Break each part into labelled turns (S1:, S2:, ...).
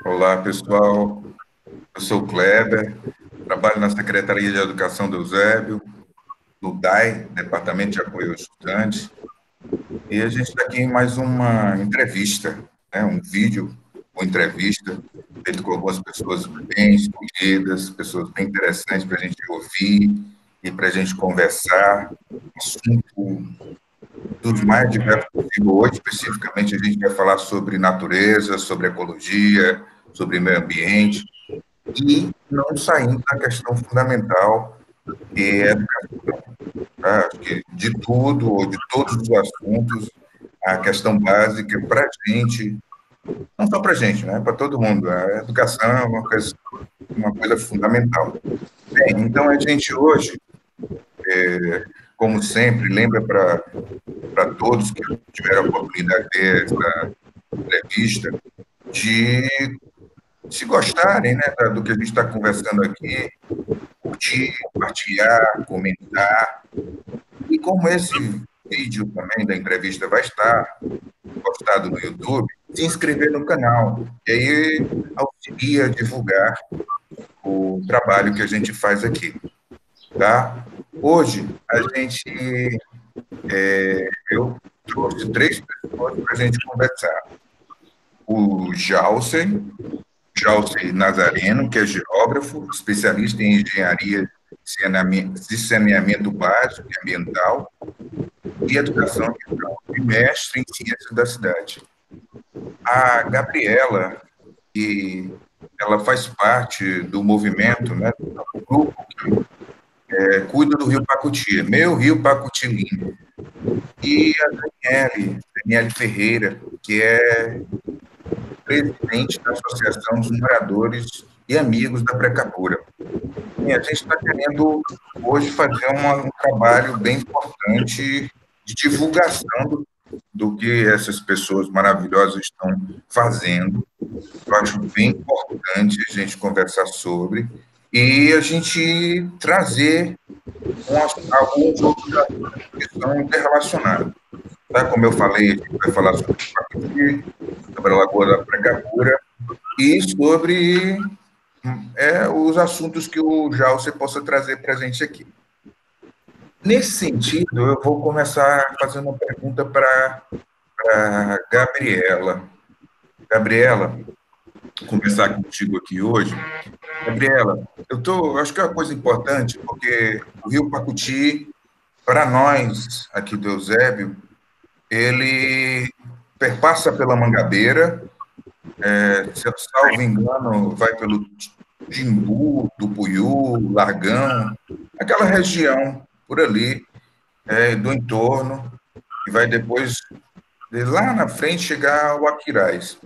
S1: Olá, pessoal. Eu sou o Kleber, trabalho na Secretaria de Educação do Eusébio, no DAI, Departamento de Apoio ao Estudante, e a gente está aqui em mais uma entrevista, né, um vídeo ou entrevista, feito com algumas pessoas bem escolhidas, pessoas bem interessantes para a gente ouvir e para a gente conversar, assunto dos mais diversos possíveis. Hoje, especificamente, a gente vai falar sobre natureza, sobre ecologia, sobre meio ambiente, e não saindo da questão fundamental, que é a educação. Tá? Acho que de tudo, ou de todos os assuntos, a questão básica para a gente, não só para a gente, né? Para todo mundo. A educação é uma coisa fundamental. Bem, então a gente hoje, como sempre, lembra para todos que tiveram a oportunidade de ver essa entrevista, de se gostarem, né, do que a gente está conversando aqui, curtir, compartilhar, comentar. E como esse vídeo também da entrevista vai estar postado no YouTube, se inscrever no canal, e aí auxilia a divulgar o trabalho que a gente faz aqui, tá? Hoje, eu trouxe três pessoas para a gente conversar. O Jalcey Nazareno, que é geógrafo, especialista em engenharia de saneamento básico e ambiental, e educação ambiental, e mestre em ciências da cidade. A Gabriela, que ela faz parte do movimento, né, do grupo que cuida do Rio Pacuti, meu Rio Pacuti Limpo. E a Daniele Ferreira, que é presidente da Associação dos Moradores e Amigos da Precapura. E a gente está querendo hoje fazer um trabalho bem importante de divulgação do que essas pessoas maravilhosas estão fazendo. Eu acho bem importante a gente conversar sobre e a gente trazer alguns outros assuntos que são interrelacionados. Tá? Como eu falei, a gente vai falar sobre o Pacuti, sobre a Lagoa da Precapura e sobre os assuntos que o Jalce possa trazer para a gente aqui. Nesse sentido, eu vou começar fazendo uma pergunta para a Gabriela. Gabriela, começar contigo aqui hoje. Gabriela, acho que é uma coisa importante, porque o Rio Pacuti, para nós aqui do Eusébio, ele perpassa pela Mangabeira, se eu salvo engano, vai pelo Timbu, Tupuiú, Largão, aquela região por ali, do entorno, e vai depois, de lá na frente, chegar ao Aquiraz.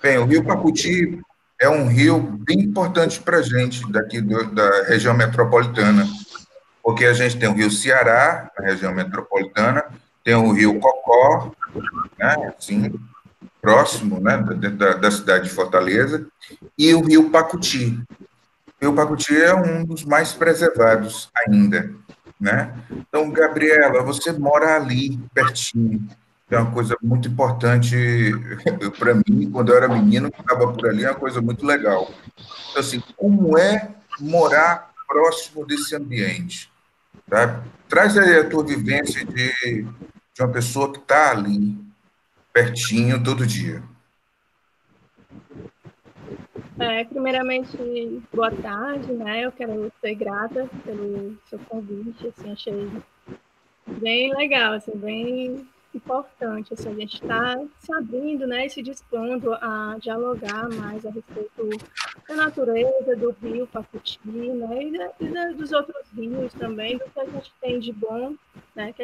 S1: Bem, o Rio Pacuti é um rio bem importante para a gente, daqui da região metropolitana, porque a gente tem o Rio Ceará, na região metropolitana, tem o Rio Cocó, né, assim, próximo, né, da cidade de Fortaleza, e o Rio Pacuti. O Rio Pacuti é um dos mais preservados ainda, né? Então, Gabriela, você mora ali, pertinho. É uma coisa muito importante para mim, quando eu era menino, que estava por ali, é uma coisa muito legal. Então, assim, como é morar próximo desse ambiente? Tá? Traz aí a tua vivência de uma pessoa que está ali, pertinho, todo dia.
S2: Primeiramente, boa tarde, né? Eu quero ser grata pelo seu convite, assim, achei bem legal, assim, bem importante, assim, a gente está se abrindo, né, e se dispondo a dialogar mais a respeito da natureza, do rio Pacuti, né, dos outros rios também, do que a gente tem de bom, né,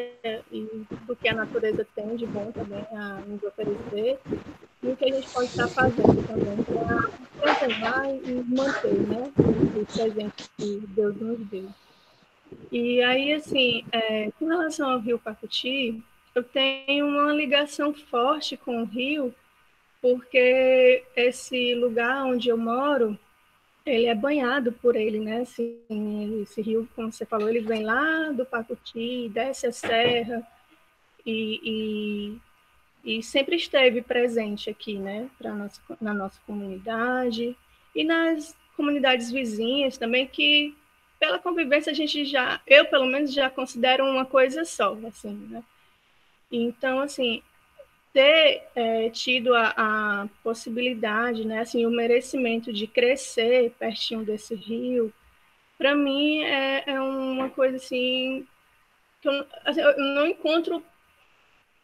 S2: e do que a natureza tem de bom também a nos oferecer, e o que a gente pode estar fazendo também para preservar e manter, né, esse presente que Deus nos deu. E aí, assim, com relação ao Rio Pacuti, eu tenho uma ligação forte com o rio, porque esse lugar onde eu moro, ele é banhado por ele, né? Assim, esse rio, como você falou, ele vem lá do Pacuti, desce a serra e e sempre esteve presente aqui, né, na nossa comunidade e nas comunidades vizinhas também, que pela convivência a gente já, eu pelo menos já considero uma coisa só, assim, né? Então, assim, ter tido a possibilidade, né, assim, o merecimento de crescer pertinho desse rio, para mim é uma coisa assim que eu não encontro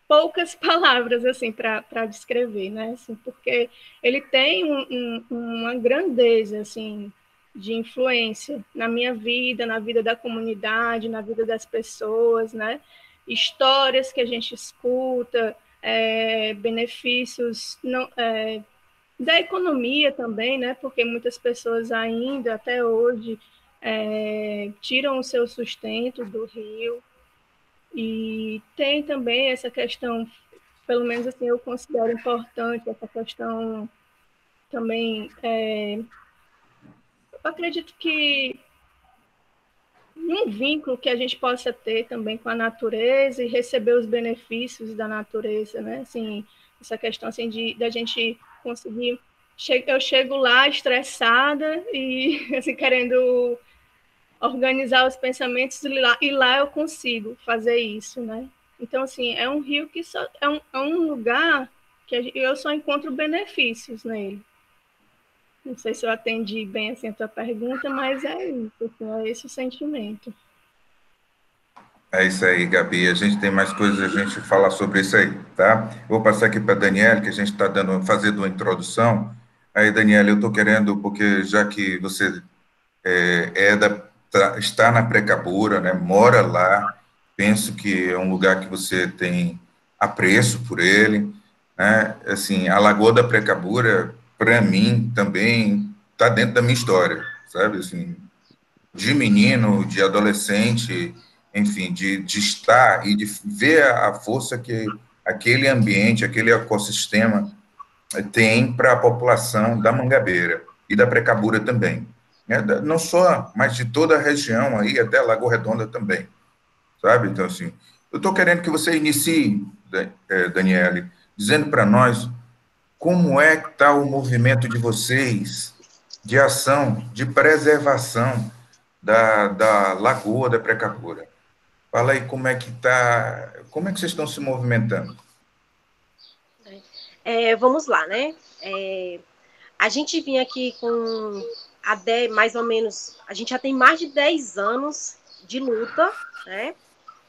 S2: poucas palavras assim para descrever, né? Assim, porque ele tem uma grandeza assim de influência na minha vida, na vida da comunidade, na vida das pessoas, né? Histórias que a gente escuta, benefícios não, da economia também, né? Porque muitas pessoas ainda até hoje tiram o seu sustento do rio. E tem também essa questão, pelo menos assim eu considero importante, essa questão também, eu acredito que um vínculo que a gente possa ter também com a natureza e receber os benefícios da natureza, né? Assim, essa questão assim da gente conseguir, eu chego lá estressada e assim querendo organizar os pensamentos e lá eu consigo fazer isso, né? Então, assim, é um rio que só, é um lugar que eu só encontro benefícios nele. Não sei se eu atendi bem assim, a tua pergunta, mas é isso, assim, é esse o sentimento.
S1: É isso aí, Gabi. A gente tem mais coisas a gente falar sobre isso aí, tá? Vou passar aqui para a Daniela, que a gente está fazendo uma introdução. Aí, Daniela, eu estou querendo, porque já que você está na Precabura, né? Mora lá, penso que é um lugar que você tem apreço por ele, né? Assim, a Lagoa da Precabura, para mim, também está dentro da minha história, sabe? Assim, de menino, de adolescente, enfim, de estar e de ver a força que aquele ambiente, aquele ecossistema tem para a população da Mangabeira e da Precabura também. Né? Não só, mas de toda a região aí, até Lagoa Redonda também, sabe? Então, assim, eu estou querendo que você inicie, Daniele, dizendo para nós como é que está o movimento de vocês de ação, de preservação da Lagoa da Precabura. Fala aí como é que tá, como é que vocês estão se movimentando?
S3: Vamos lá, né? A gente vinha aqui com mais ou menos, a gente já tem mais de 10 anos de luta, né?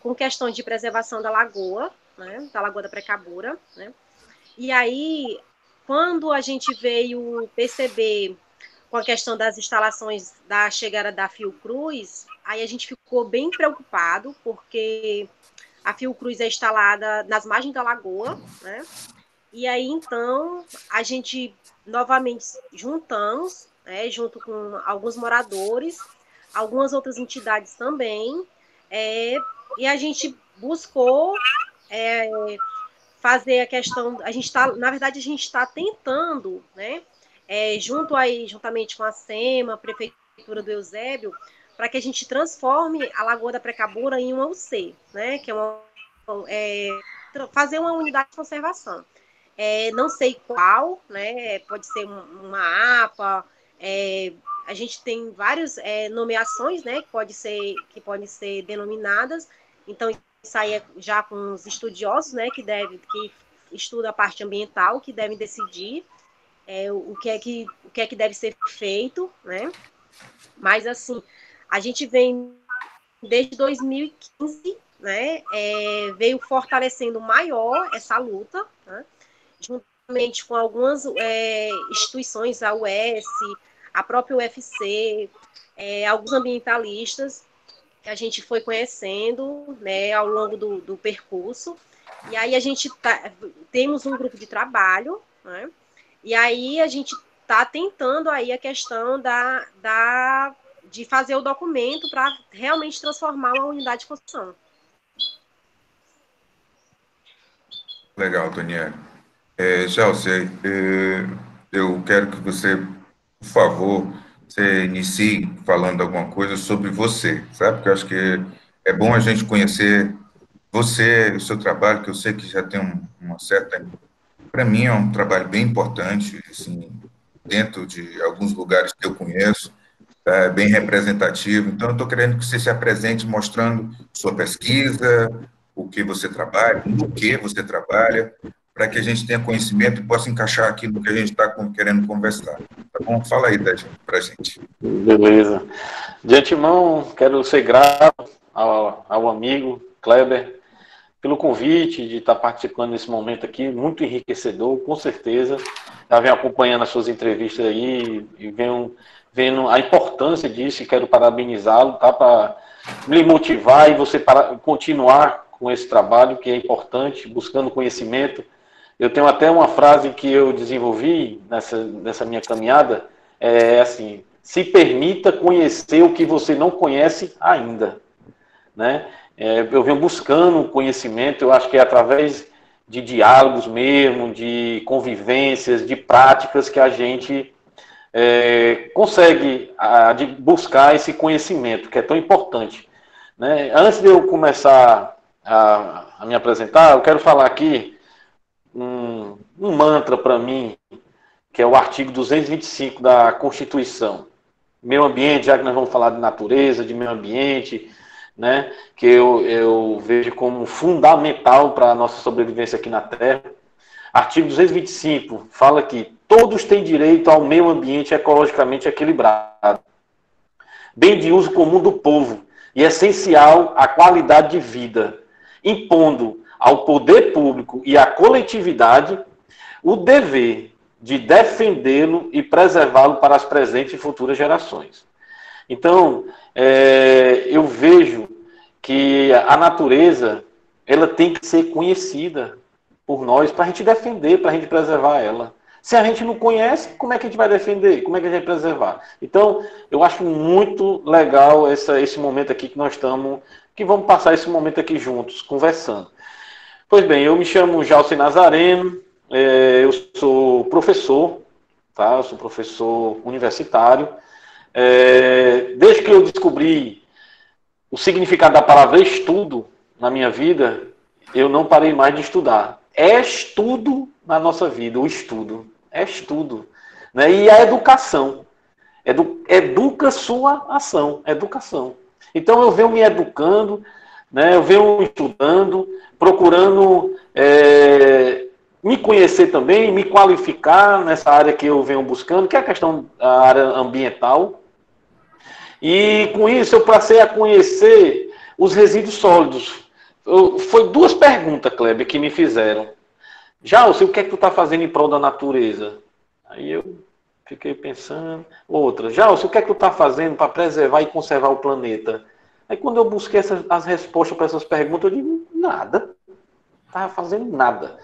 S3: Com questão de preservação da lagoa, né? Da Lagoa da Precabura, né? E aí, quando a gente veio perceber com a questão das instalações da chegada da Fiocruz, aí a gente ficou bem preocupado, porque a Fiocruz é instalada nas margens da lagoa, né? E aí, então, a gente novamente juntamos, né, junto com alguns moradores, algumas outras entidades também, e a gente buscou fazer a questão, a gente está, na verdade, a gente está tentando, né, juntamente com a SEMA, a Prefeitura do Eusébio, para que a gente transforme a Lagoa da Precabura em uma UC, né, que fazer uma unidade de conservação. Não sei qual, né? Pode ser uma APA. A gente tem várias nomeações, né? Que podem ser denominadas. Então, isso aí é já com os estudiosos, né? Que estudam a parte ambiental, que devem decidir o que é que deve ser feito, né? Mas, assim, a gente vem desde 2015, né? Veio fortalecendo maior essa luta, né? Juntamente com algumas instituições, a UES, a própria UFC, alguns ambientalistas que a gente foi conhecendo, né, ao longo do percurso. E aí a gente temos um grupo de trabalho, né, e aí a gente está tentando aí a questão de fazer o documento para realmente transformar uma unidade de construção.
S1: Legal, Daniela. Chelsea, eu quero que você, por favor, você inicie falando alguma coisa sobre você, sabe? Porque eu acho que é bom a gente conhecer o seu trabalho, que eu sei que já tem uma certa... Para mim é um trabalho bem importante, assim, dentro de alguns lugares que eu conheço, é bem representativo. Então, eu estou querendo que você se apresente mostrando sua pesquisa, o que você trabalha, no que você trabalha, para que a gente tenha conhecimento e possa encaixar aqui no que a gente está querendo conversar. Tá bom? Fala aí para a gente.
S4: Beleza. De antemão, quero ser grato ao amigo Kleber pelo convite de estar participando desse momento aqui, muito enriquecedor, com certeza. Já venho acompanhando as suas entrevistas aí e venho vendo a importância disso e quero parabenizá-lo, tá? Para me motivar e você continuar com esse trabalho que é importante, buscando conhecimento. Eu tenho até uma frase que eu desenvolvi nessa minha caminhada, assim: se permita conhecer o que você não conhece ainda, né? Eu venho buscando conhecimento, eu acho que é através de diálogos mesmo, de convivências, de práticas que a gente consegue de buscar esse conhecimento, que é tão importante, né? Antes de eu começar a me apresentar, eu quero falar aqui um mantra para mim, que é o artigo 225 da Constituição. Meio ambiente, já que nós vamos falar de natureza, de meio ambiente, né, que eu vejo como fundamental para a nossa sobrevivência aqui na Terra. Artigo 225 fala que todos têm direito ao meio ambiente ecologicamente equilibrado, bem de uso comum do povo e essencial à qualidade de vida, impondo ao poder público e à coletividade o dever de defendê-lo e preservá-lo para as presentes e futuras gerações. Então, eu vejo que a natureza ela tem que ser conhecida por nós para a gente defender, para a gente preservar ela. Se a gente não conhece, como é que a gente vai defender? Como é que a gente vai preservar? Então, eu acho muito legal esse momento aqui que nós estamos, que vamos passar esse momento aqui juntos, conversando. Pois bem, eu me chamo Jalci Nazareno, eu sou professor, tá? Eu sou professor universitário. Desde que eu descobri o significado da palavra estudo na minha vida, eu não parei mais de estudar. É estudo na nossa vida, o estudo. É estudo. Né? E a educação. Educa sua ação. Educação. Então eu venho me educando, né? Eu venho estudando, procurando me conhecer também, me qualificar nessa área que eu venho buscando, que é a questão da área ambiental. E com isso eu passei a conhecer os resíduos sólidos. Foi duas perguntas, Kleber, que me fizeram. Jalci, o que é que tu está fazendo em prol da natureza? Aí eu fiquei pensando. Outra, Jalci, o que é que tu está fazendo para preservar e conservar o planeta? Aí quando eu busquei as respostas para essas perguntas, eu digo, nada. Não estava fazendo nada.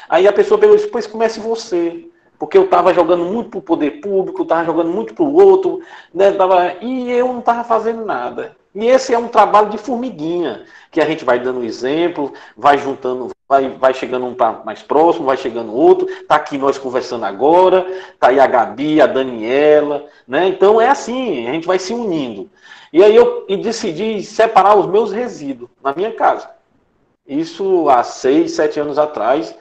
S4: Aí a pessoa pegou e disse, pois comece você. Porque eu estava jogando muito para o poder público, estava jogando muito para o outro, né, e eu não estava fazendo nada. E esse é um trabalho de formiguinha, que a gente vai dando exemplo, vai juntando, vai chegando um mais próximo, vai chegando outro, está aqui nós conversando agora, está aí a Gabi, a Daniela, né? Então é assim, a gente vai se unindo. E aí eu decidi separar os meus resíduos na minha casa. Isso há 6, 7 anos atrás,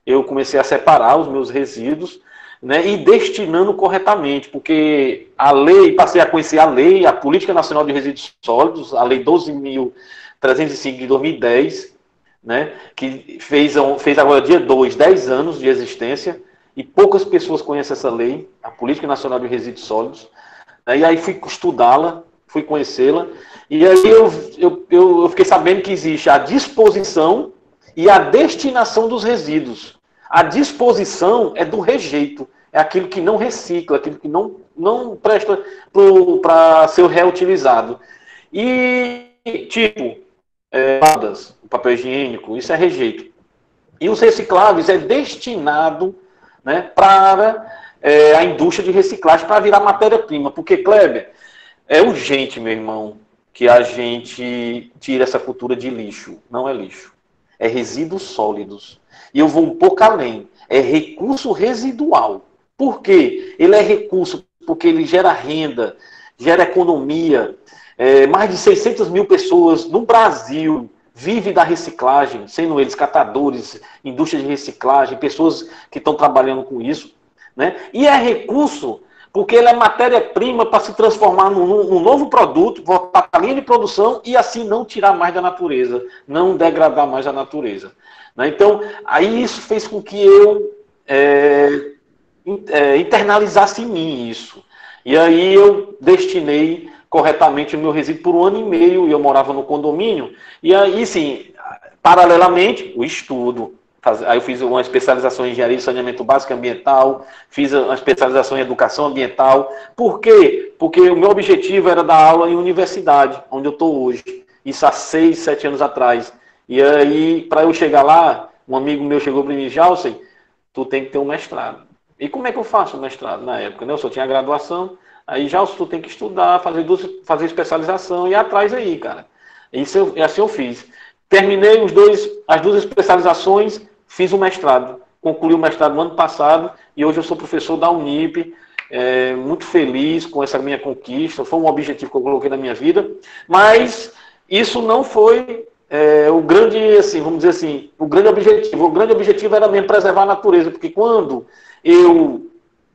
S4: eu comecei a separar os meus resíduos, né, e destinando corretamente, porque a lei, passei a conhecer a lei, a Política Nacional de Resíduos Sólidos, a Lei 12.305 de 2010, né, que fez agora dia 2, 10 anos de existência, e poucas pessoas conhecem essa lei, a Política Nacional de Resíduos Sólidos, né, e aí fui estudá-la, fui conhecê-la, e aí eu fiquei sabendo que existe a disposição e a destinação dos resíduos. A disposição é do rejeito, é aquilo que não recicla, aquilo que não presta para ser reutilizado. E, tipo, o papel higiênico, isso é rejeito. E os recicláveis é destinado, né, para a indústria de reciclagem, para virar matéria-prima. Porque, Kleber, é urgente, meu irmão, que a gente tire essa cultura de lixo. Não é lixo. É resíduos sólidos. E eu vou um pouco além. É recurso residual. Por quê? Ele é recurso porque ele gera renda, gera economia. Mais de 600 mil pessoas no Brasil vive da reciclagem, sendo eles catadores, indústria de reciclagem, pessoas que estão trabalhando com isso, né? E é recurso porque ele é matéria-prima para se transformar num novo produto, voltar para a linha de produção e assim não tirar mais da natureza, não degradar mais a natureza. Né? Então, aí isso fez com que eu internalizasse em mim isso. E aí eu destinei corretamente o meu resíduo por 1 ano e meio, e eu morava no condomínio, e aí, sim, paralelamente, o estudo. Aí eu fiz uma especialização em engenharia de saneamento básico e ambiental, fiz uma especialização em educação ambiental. Por quê? Porque o meu objetivo era dar aula em universidade, onde eu estou hoje. Isso há 6, 7 anos atrás. E aí, para eu chegar lá, um amigo meu chegou para mim, Jalsen, tu tem que ter um mestrado. E como é que eu faço o mestrado na época? Né? Eu só tinha graduação, aí Jalsen, tu tem que estudar, fazer especialização, e ir atrás aí, cara. Assim eu fiz. Terminei as 2 especializações, fiz o mestrado. Concluí o mestrado no ano passado e hoje eu sou professor da Unip. Muito feliz com essa minha conquista. Foi um objetivo que eu coloquei na minha vida. Mas isso não foi o grande, assim, vamos dizer assim, o grande objetivo. O grande objetivo era mesmo preservar a natureza, porque quando eu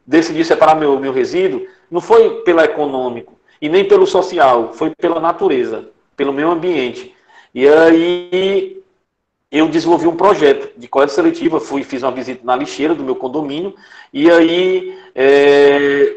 S4: decidi separar meu resíduo, não foi pelo econômico e nem pelo social, foi pela natureza, pelo meio ambiente. E aí eu desenvolvi um projeto de coleta seletiva, fiz uma visita na lixeira do meu condomínio, e aí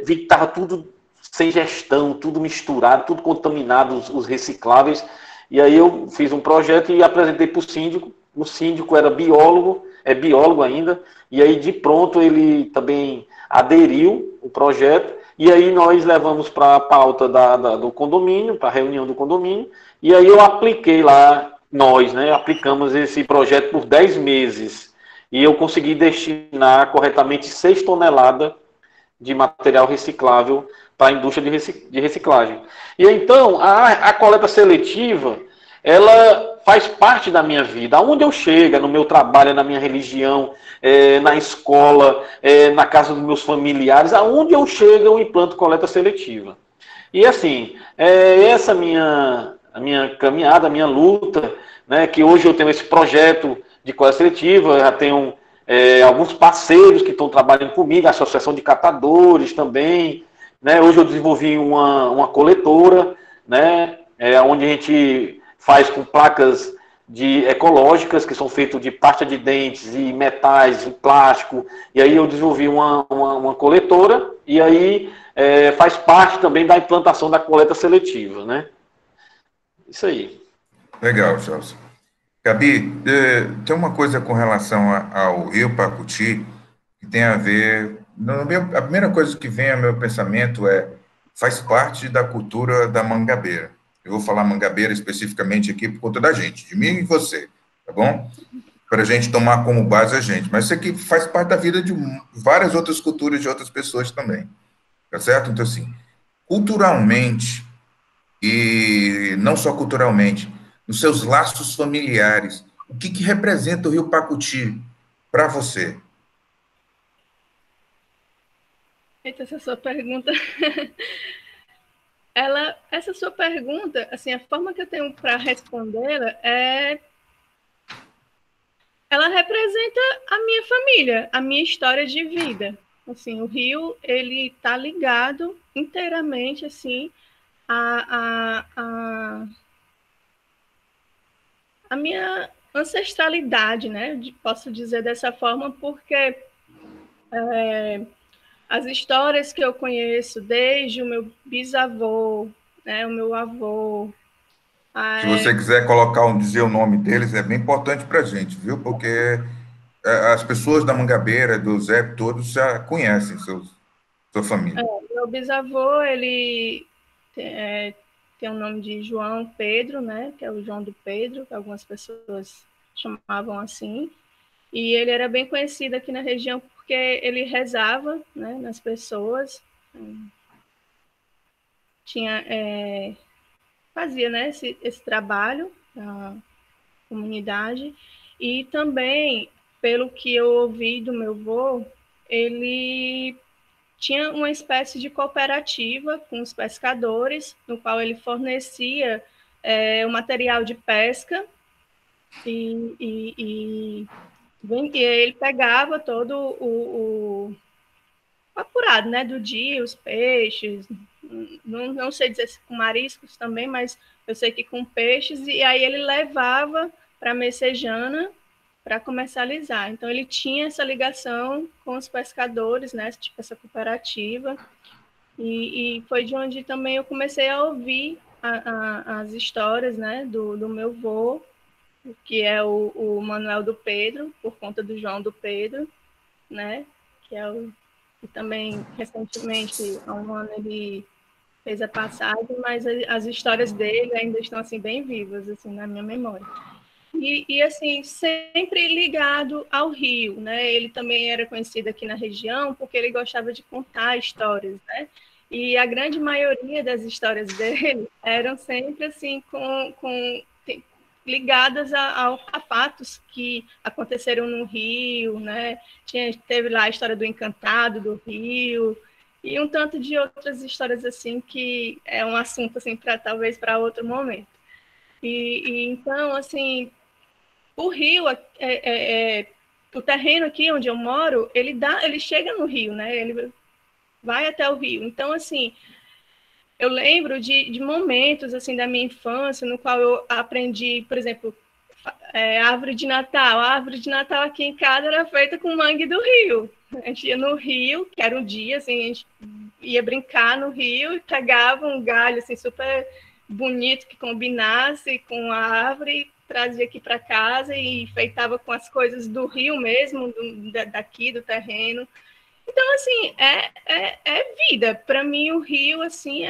S4: vi que estava tudo sem gestão, tudo misturado, tudo contaminado, os recicláveis. E aí eu fiz um projeto e apresentei para o síndico. O síndico era biólogo, é biólogo ainda, e aí de pronto ele também aderiu ao projeto, e aí nós levamos para a pauta do condomínio, para a reunião do condomínio, e aí eu apliquei lá, nós, né, aplicamos esse projeto por 10 meses, e eu consegui destinar corretamente 6 toneladas de material reciclável para a indústria de reciclagem. E então, a coleta seletiva, ela faz parte da minha vida. Aonde eu chego, no meu trabalho, na minha religião, na escola, na casa dos meus familiares, aonde eu chego, eu implanto coleta seletiva. E assim, essa a minha caminhada, a minha luta, né, que hoje eu tenho esse projeto de coleta seletiva, já tenho alguns parceiros que estão trabalhando comigo, a Associação de Catadores também, né? Hoje eu desenvolvi uma coletora, né, onde a gente faz com placas ecológicas, que são feitas de pasta de dentes e metais, e plástico, e aí eu desenvolvi uma coletora, e aí faz parte também da implantação da coleta seletiva, né? Isso aí.
S1: Legal, Celso. Gabi, tem uma coisa com relação ao Rio Pacuti que tem a ver... A primeira coisa que vem ao meu pensamento faz parte da cultura da Mangabeira. Eu vou falar Mangabeira especificamente aqui por conta da gente, de mim e você, tá bom? Para a gente tomar como base a gente. Mas isso aqui faz parte da vida de várias outras culturas de outras pessoas também, tá certo? Então, assim, culturalmente, e não só culturalmente, nos seus laços familiares, o que representa o Rio Pacuti para você?
S2: Eita, essa sua pergunta... essa sua pergunta, assim, a forma que eu tenho para respondê-la ela representa a minha família, a minha história de vida. Assim, o Rio, ele está ligado inteiramente, assim, a minha ancestralidade, né? Posso dizer dessa forma, porque as histórias que eu conheço desde o meu bisavô, né, o meu avô...
S1: Se você quiser dizer o nome deles, é bem importante para a gente, viu? Porque as pessoas da Mangabeira, do Zé, todos já conhecem sua família.
S2: Meu bisavô, ele tem o nome de João Pedro, né? Que é o João do Pedro, que algumas pessoas chamavam assim. E ele era bem conhecido aqui na região porque ele rezava, né, nas pessoas. Fazia, né, esse trabalho na comunidade. E também, pelo que eu ouvi do meu avô, ele tinha uma espécie de cooperativa com os pescadores, no qual ele fornecia o material de pesca e ele pegava todo o apurado, né, do dia, os peixes, não sei dizer se com mariscos também, mas eu sei que com peixes, e aí ele levava para Messejana para comercializar. Então ele tinha essa ligação com os pescadores, né, tipo essa cooperativa, e foi de onde também eu comecei a ouvir as histórias, né, do meu avô, que é o Manuel do Pedro, por conta do João do Pedro, né, que é o que também recentemente, há um ano, ele fez a passagem, mas as histórias dele ainda estão assim bem vivas assim na minha memória. E assim, sempre ligado ao Rio, né? Ele também era conhecido aqui na região porque ele gostava de contar histórias, né? E a grande maioria das histórias dele eram sempre assim ligadas a fatos que aconteceram no Rio, né? Teve lá a história do Encantado do Rio e um tanto de outras histórias assim que é um assunto assim para talvez para outro momento. Então assim, o rio o terreno aqui onde eu moro, ele chega no rio, né? Ele vai até o rio. Então assim, eu lembro de momentos assim da minha infância no qual eu aprendi, por exemplo, árvore de Natal. A árvore de Natal aqui em casa era feita com mangue do rio. A gente ia no rio, que era um dia, assim, a gente ia brincar no rio e pegava um galho assim, super bonito que combinasse com a árvore, trazia aqui para casa e enfeitava com as coisas do rio mesmo, daqui, do terreno. Então, assim, é vida. Para mim, o Rio, assim,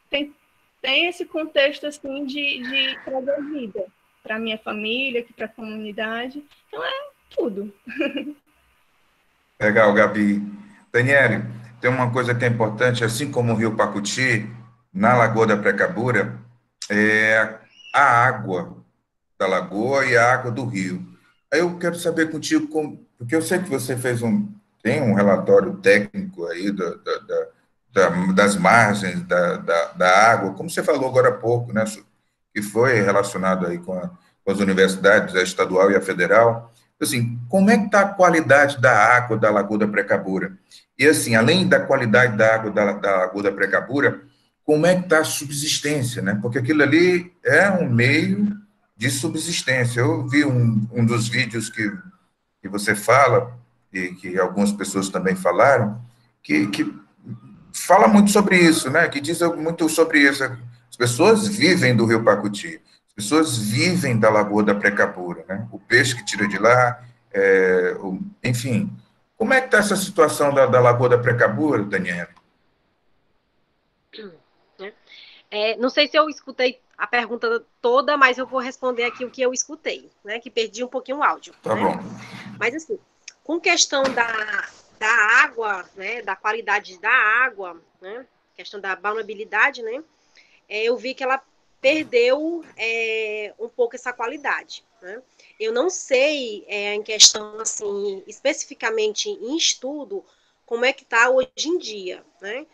S2: tem esse contexto, assim, de trazer vida para a minha família, para a comunidade. Então, é tudo.
S1: Legal, Gabi. Daniele, tem uma coisa que é importante, assim como o Rio Pacuti, na Lagoa da Precabura, é a água da lagoa e a água do rio. Aí eu quero saber contigo, porque eu sei que você tem um relatório técnico aí das margens da água, como você falou agora há pouco, né, que foi relacionado aí com as universidades, a estadual e a federal. Assim, como é que está a qualidade da água da Lagoa da Precabura? E assim, além da qualidade da água da Lagoa da Precabura, como é que está a subsistência, né? Porque aquilo ali é um meio de subsistência. Eu vi um dos vídeos que você fala, e que algumas pessoas também falaram, que fala muito sobre isso, né? Que diz muito sobre isso. As pessoas vivem do Rio Pacuti, as pessoas vivem da Lagoa da Precabura, né? O peixe que tira de lá, enfim. Como é que está essa situação da Lagoa da Precabura, Daniela?
S3: Não sei se eu escutei a pergunta toda, mas eu vou responder aqui o que eu escutei, né? Que perdi um pouquinho o áudio.
S1: Tá
S3: né?
S1: bom.
S3: Mas assim, com questão da água, né? Da qualidade da água, né? Questão da balneabilidade, né? Eu vi que ela perdeu um pouco essa qualidade, né? Eu não sei em questão assim especificamente em estudo como é que está hoje em dia, né?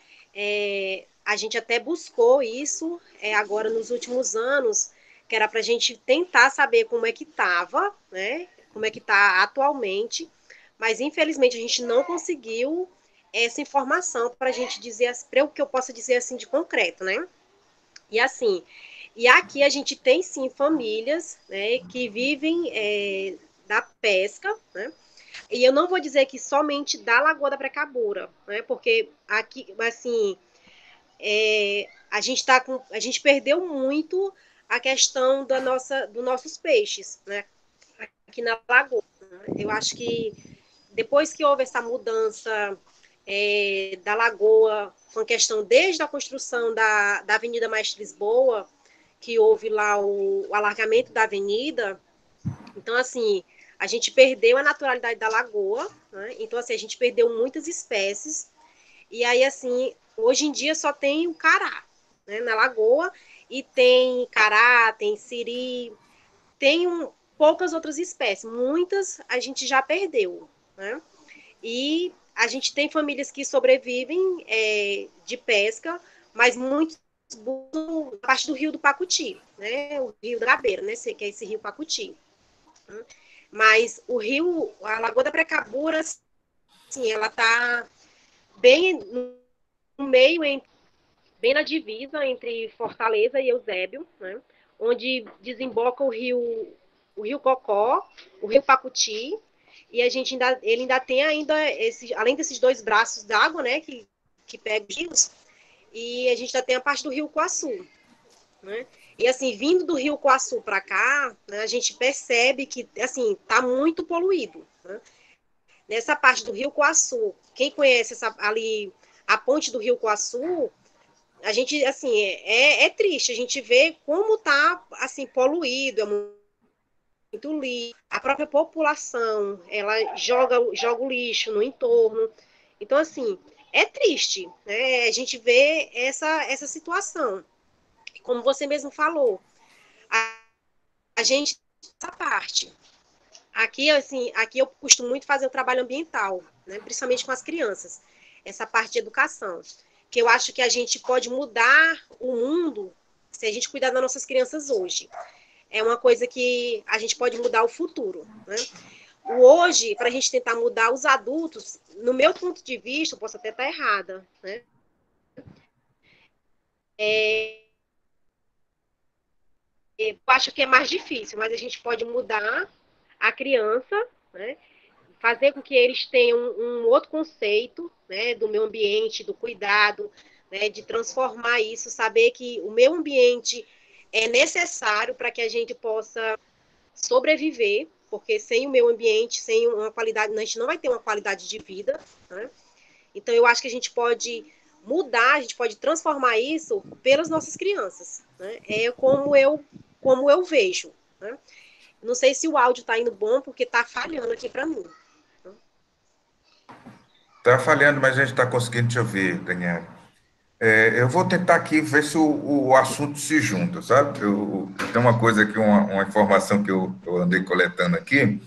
S3: A gente até buscou isso agora nos últimos anos, que era para a gente tentar saber como é que estava, né? Como é que está atualmente, mas infelizmente a gente não conseguiu essa informação para a gente dizer, para o que eu possa dizer assim de concreto, né? E assim, e aqui a gente tem sim famílias, né, que vivem da pesca, né? E eu não vou dizer que somente da Lagoa da Precabura, né? Porque aqui, assim, a gente perdeu muito a questão dos nossos peixes, né? Aqui na Lagoa. Né? Eu acho que depois que houve essa mudança da Lagoa, com a questão desde a construção da Avenida Maestre Lisboa, que houve lá o alargamento da avenida, então, assim, a gente perdeu a naturalidade da lagoa, né? Então, assim, a gente perdeu muitas espécies, e aí, assim, hoje em dia só tem o cará, né, na lagoa, e tem cará, tem siri, tem poucas outras espécies, muitas a gente já perdeu, né? E a gente tem famílias que sobrevivem de pesca, mas muitos buscam a parte do rio do Pacuti, né? O rio da Beira, né? Que é esse rio Pacuti. Mas o rio, a Lagoa da Precabura, sim, ela está bem no meio, bem na divisa entre Fortaleza e Eusébio, né? Onde desemboca o rio Cocó, o rio Pacuti, e ele ainda tem além desses dois braços d'água, né, que pegam os rios, e a gente ainda tem a parte do rio Coaçu, né? E assim, vindo do rio Coaçu para cá, né, a gente percebe que assim tá muito poluído, né? Nessa parte do rio Coaçu, quem conhece ali a ponte do rio Coaçu, a gente assim é triste, a gente vê como tá assim poluído, é muito lixo, a própria população, ela joga o lixo no entorno. Então assim, é triste, né? A gente vê essa situação. Como você mesmo falou, a gente, essa parte. Aqui eu costumo muito fazer o trabalho ambiental, né, principalmente com as crianças, essa parte de educação, que eu acho que a gente pode mudar o mundo se a gente cuidar das nossas crianças hoje. É uma coisa que a gente pode mudar o futuro, né? O hoje, para a gente tentar mudar os adultos, no meu ponto de vista, eu posso até estar errada, né? Eu acho que é mais difícil, mas a gente pode mudar a criança, né? Fazer com que eles tenham um outro conceito, né, do meio ambiente, do cuidado, né, de transformar isso, saber que o meio ambiente é necessário para que a gente possa sobreviver, porque sem o meio ambiente, sem uma qualidade, a gente não vai ter uma qualidade de vida, né? Então eu acho que a gente pode mudar, a gente pode transformar isso pelas nossas crianças, né? É como eu vejo, né? Não sei se o áudio está indo bom, porque está falhando aqui para mim.
S1: Está falhando, mas a gente está conseguindo te ouvir, Daniela. Eu vou tentar aqui ver se o assunto se junta, sabe? Eu tenho uma coisa aqui, uma informação que eu andei coletando aqui.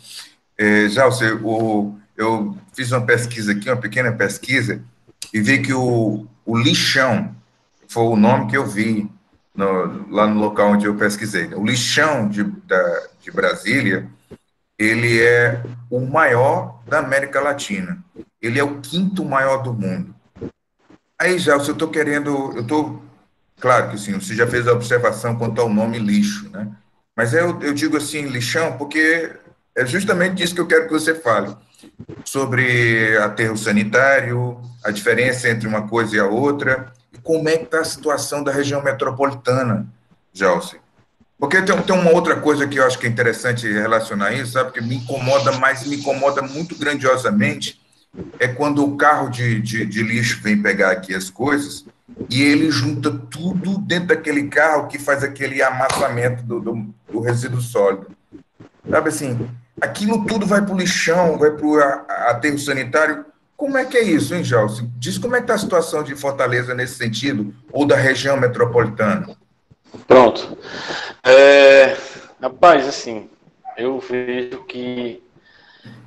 S1: Eu fiz uma pesquisa aqui, uma pequena pesquisa, e vi que o lixão foi o nome que eu vi lá no local onde eu pesquisei. O lixão de Brasília, ele é o maior da América Latina. Ele é o 5º maior do mundo. Aí, já, se eu estou claro que sim, você já fez a observação quanto ao nome lixo, né? Mas eu digo assim, lixão, porque é justamente isso que eu quero que você fale, sobre aterro sanitário, a diferença entre uma coisa e a outra, e como é que está a situação da região metropolitana, Jalce. Porque tem uma outra coisa que eu acho que é interessante relacionar a isso, sabe? Porque me incomoda muito grandiosamente, é quando o carro de lixo vem pegar aqui as coisas e ele junta tudo dentro daquele carro que faz aquele amassamento do resíduo sólido. Sabe assim, aquilo tudo vai para o lixão, vai para o aterro sanitário. Como é que é isso, hein, Jalce? Diz como é que está a situação de Fortaleza nesse sentido, ou da região metropolitana.
S4: Pronto. Rapaz, assim, eu vejo que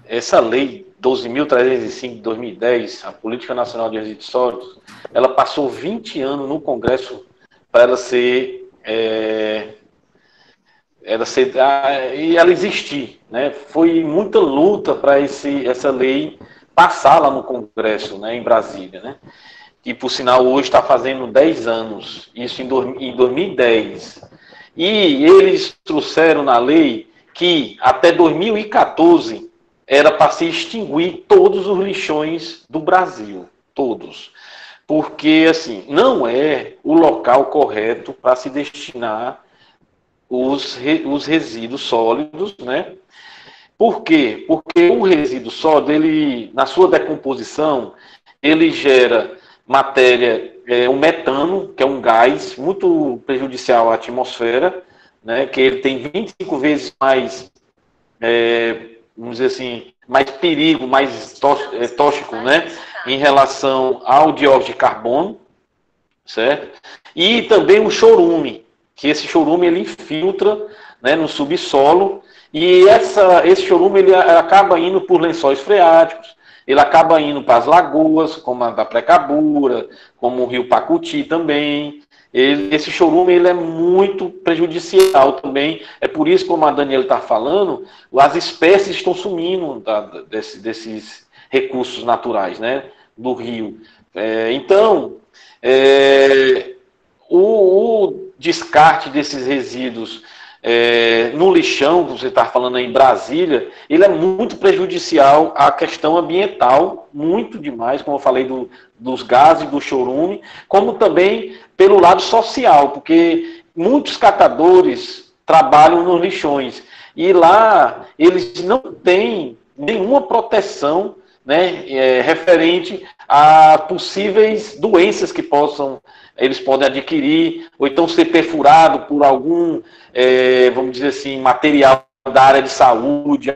S4: essa lei 12.305 de 2010, a Política Nacional de Resíduos Sólidos, ela passou 20 anos no Congresso para ela existir, né? Foi muita luta para essa lei passar lá no Congresso, né, em Brasília, né? Que, por sinal, hoje está fazendo 10 anos, isso em 2010. E eles trouxeram na lei que até 2014 era para se extinguir todos os lixões do Brasil, todos. Porque, assim, não é o local correto para se destinar os resíduos sólidos, né? Por quê? Porque o resíduo sólido, ele, na sua decomposição, ele gera matéria, o metano, que é um gás muito prejudicial à atmosfera, né? Que ele tem 25 vezes mais, vamos dizer assim, mais perigo, mais tóxico, né? Em relação ao dióxido de carbono, certo? E também o chorume, que esse chorume ele infiltra, né, no subsolo, e esse chorume ele acaba indo por lençóis freáticos, ele acaba indo para as lagoas, como a da Precabura, como o rio Pacuti também, esse chorume ele é muito prejudicial também. É por isso, como a Daniela está falando, as espécies estão sumindo desses recursos naturais, né, do rio. Então, o descarte desses resíduos no lixão, que você está falando aí em Brasília, ele é muito prejudicial à questão ambiental, muito demais, como eu falei dos gases, do chorume, como também pelo lado social, porque muitos catadores trabalham nos lixões, e lá eles não têm nenhuma proteção, né, referente a possíveis doenças que eles podem adquirir, ou então ser perfurado por algum, vamos dizer assim, material da área de saúde,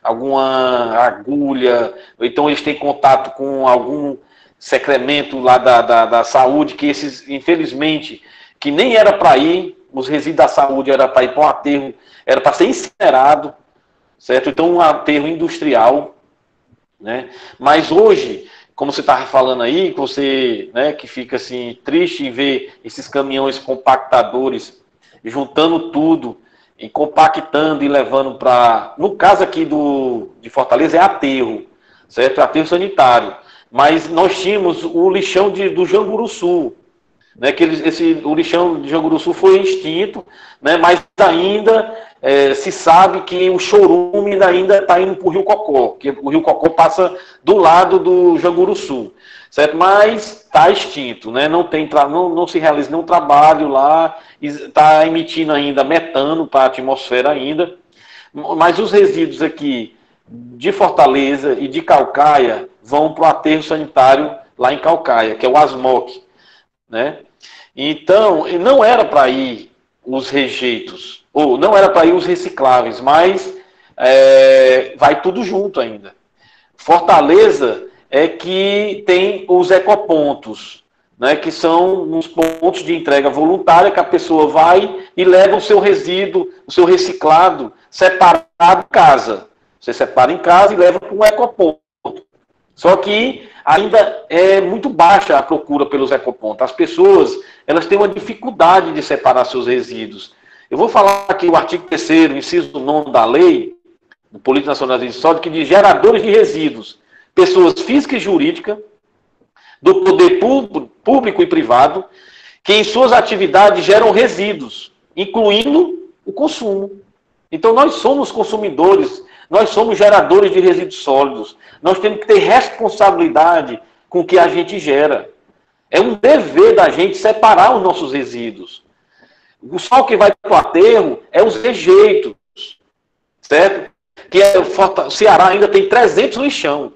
S4: alguma agulha, ou então eles têm contato com algum secremento lá da saúde, que esses, infelizmente, que nem era para ir, os resíduos da saúde era para ir para um aterro, era para ser incinerado, certo? Então um aterro industrial, né? Mas hoje, como você estava falando aí, que você, né, que fica assim triste em ver esses caminhões compactadores juntando tudo e compactando e levando para, no caso aqui de Fortaleza é aterro, certo? Aterro sanitário. Mas nós tínhamos o lixão do Janguruçu, né? O lixão de Janguruçu foi extinto, né? Mas ainda se sabe que o chorume ainda está indo para o Rio Cocó, que o Rio Cocó passa do lado do Janguruçu, certo? Mas está extinto, né? Não se realiza nenhum trabalho lá, está emitindo ainda metano para a atmosfera ainda, mas os resíduos aqui de Fortaleza e de Caucaia vão para o aterro sanitário lá em Caucaia, que é o ASMOC, né? Então, não era para ir os rejeitos, ou não era para ir os recicláveis, mas vai tudo junto ainda. Fortaleza é que tem os ecopontos, né, que são uns pontos de entrega voluntária que a pessoa vai e leva o seu resíduo, o seu reciclado separado em casa. Você separa em casa e leva para um ecoponto. Só que ainda é muito baixa a procura pelos ecopontos. As pessoas, elas têm uma dificuldade de separar seus resíduos. Eu vou falar aqui o artigo 3º, inciso 9 da lei, do Política Nacional de Sólido, que diz geradores de resíduos, pessoas físicas e jurídicas, do poder público e privado, que em suas atividades geram resíduos, incluindo o consumo. Então nós somos consumidores, nós somos geradores de resíduos sólidos. Nós temos que ter responsabilidade com o que a gente gera. É um dever da gente separar os nossos resíduos. Só o que vai para o aterro é os rejeitos, certo? Que o Ceará ainda tem 300 lixão,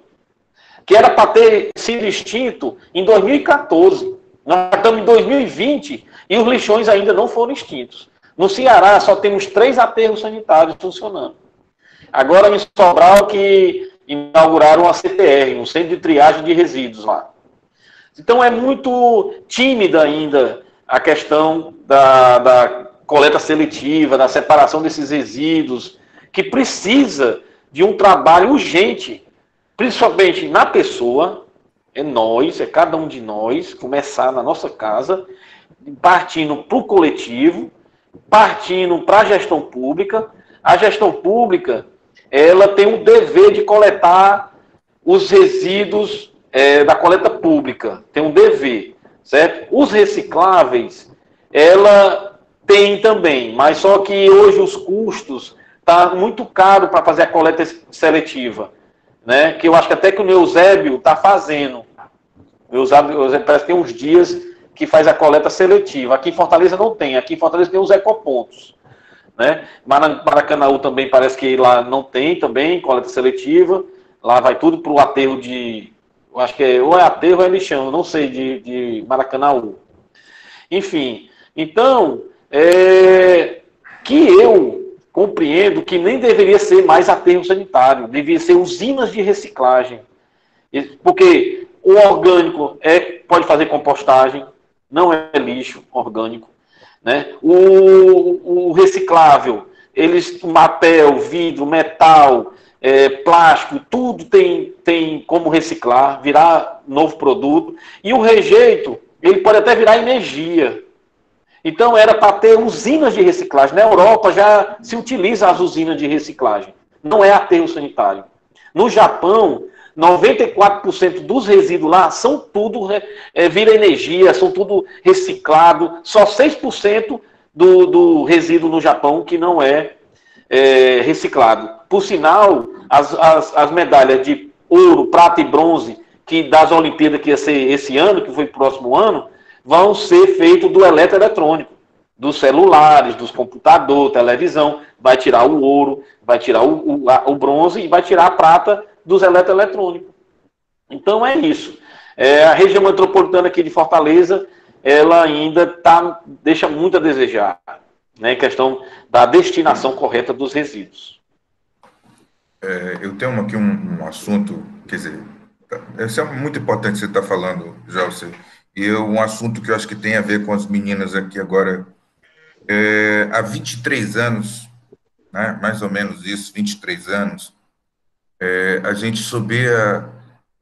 S4: que era para ter sido extinto em 2014. Nós estamos em 2020 e os lixões ainda não foram extintos. No Ceará só temos 3 aterros sanitários funcionando. Agora em Sobral que inauguraram a CTR, um centro de triagem de resíduos lá. Então é muito tímida ainda a questão da coleta seletiva, da separação desses resíduos, que precisa de um trabalho urgente, principalmente na pessoa, é cada um de nós, começar na nossa casa, partindo para o coletivo, partindo para a gestão pública. A gestão pública, ela tem o dever de coletar os resíduos da coleta pública, tem um dever, certo? Os recicláveis, ela tem também, mas só que hoje os custos tá muito caro para fazer a coleta seletiva, né? Que eu acho que até que o Eusébio está fazendo. O Eusébio parece que tem uns dias que faz a coleta seletiva. Aqui em Fortaleza não tem, aqui em Fortaleza tem os ecopontos, né? Maracanaú também parece que lá não tem também coleta seletiva. Lá vai tudo para o aterro eu acho que ou é aterro ou é lixão, eu não sei, de Maracanaú. Enfim, então, que eu compreendo que nem deveria ser mais aterro sanitário, deveria ser usinas de reciclagem. Porque o orgânico pode fazer compostagem, não é lixo orgânico, né? O reciclável, papel, vidro, metal, plástico, tudo tem como reciclar, virar novo produto. E o rejeito, ele pode até virar energia, Então era para ter usinas de reciclagem. Na Europa já se utiliza as usinas de reciclagem. Não é aterro sanitário. No Japão, 94% dos resíduos lá são tudo, vira energia, são tudo reciclado. Só 6% do resíduo no Japão que não é reciclado. Por sinal, as medalhas de ouro, prata e bronze que das Olimpíadas que ia ser esse ano, que foi próximo ano, vão ser feitos do eletroeletrônico, dos celulares, dos computadores, televisão. Vai tirar o ouro, vai tirar o bronze e vai tirar a prata dos eletroeletrônicos. Então é isso. A região metropolitana aqui de Fortaleza, ela ainda deixa muito a desejar, né, em questão da destinação correta dos resíduos.
S1: Eu tenho aqui um assunto, quer dizer, isso é muito importante que você está falando, Jalce, e um assunto que eu acho que tem a ver com as meninas aqui agora. Há 23 anos, né, mais ou menos isso, 23 anos, a gente subia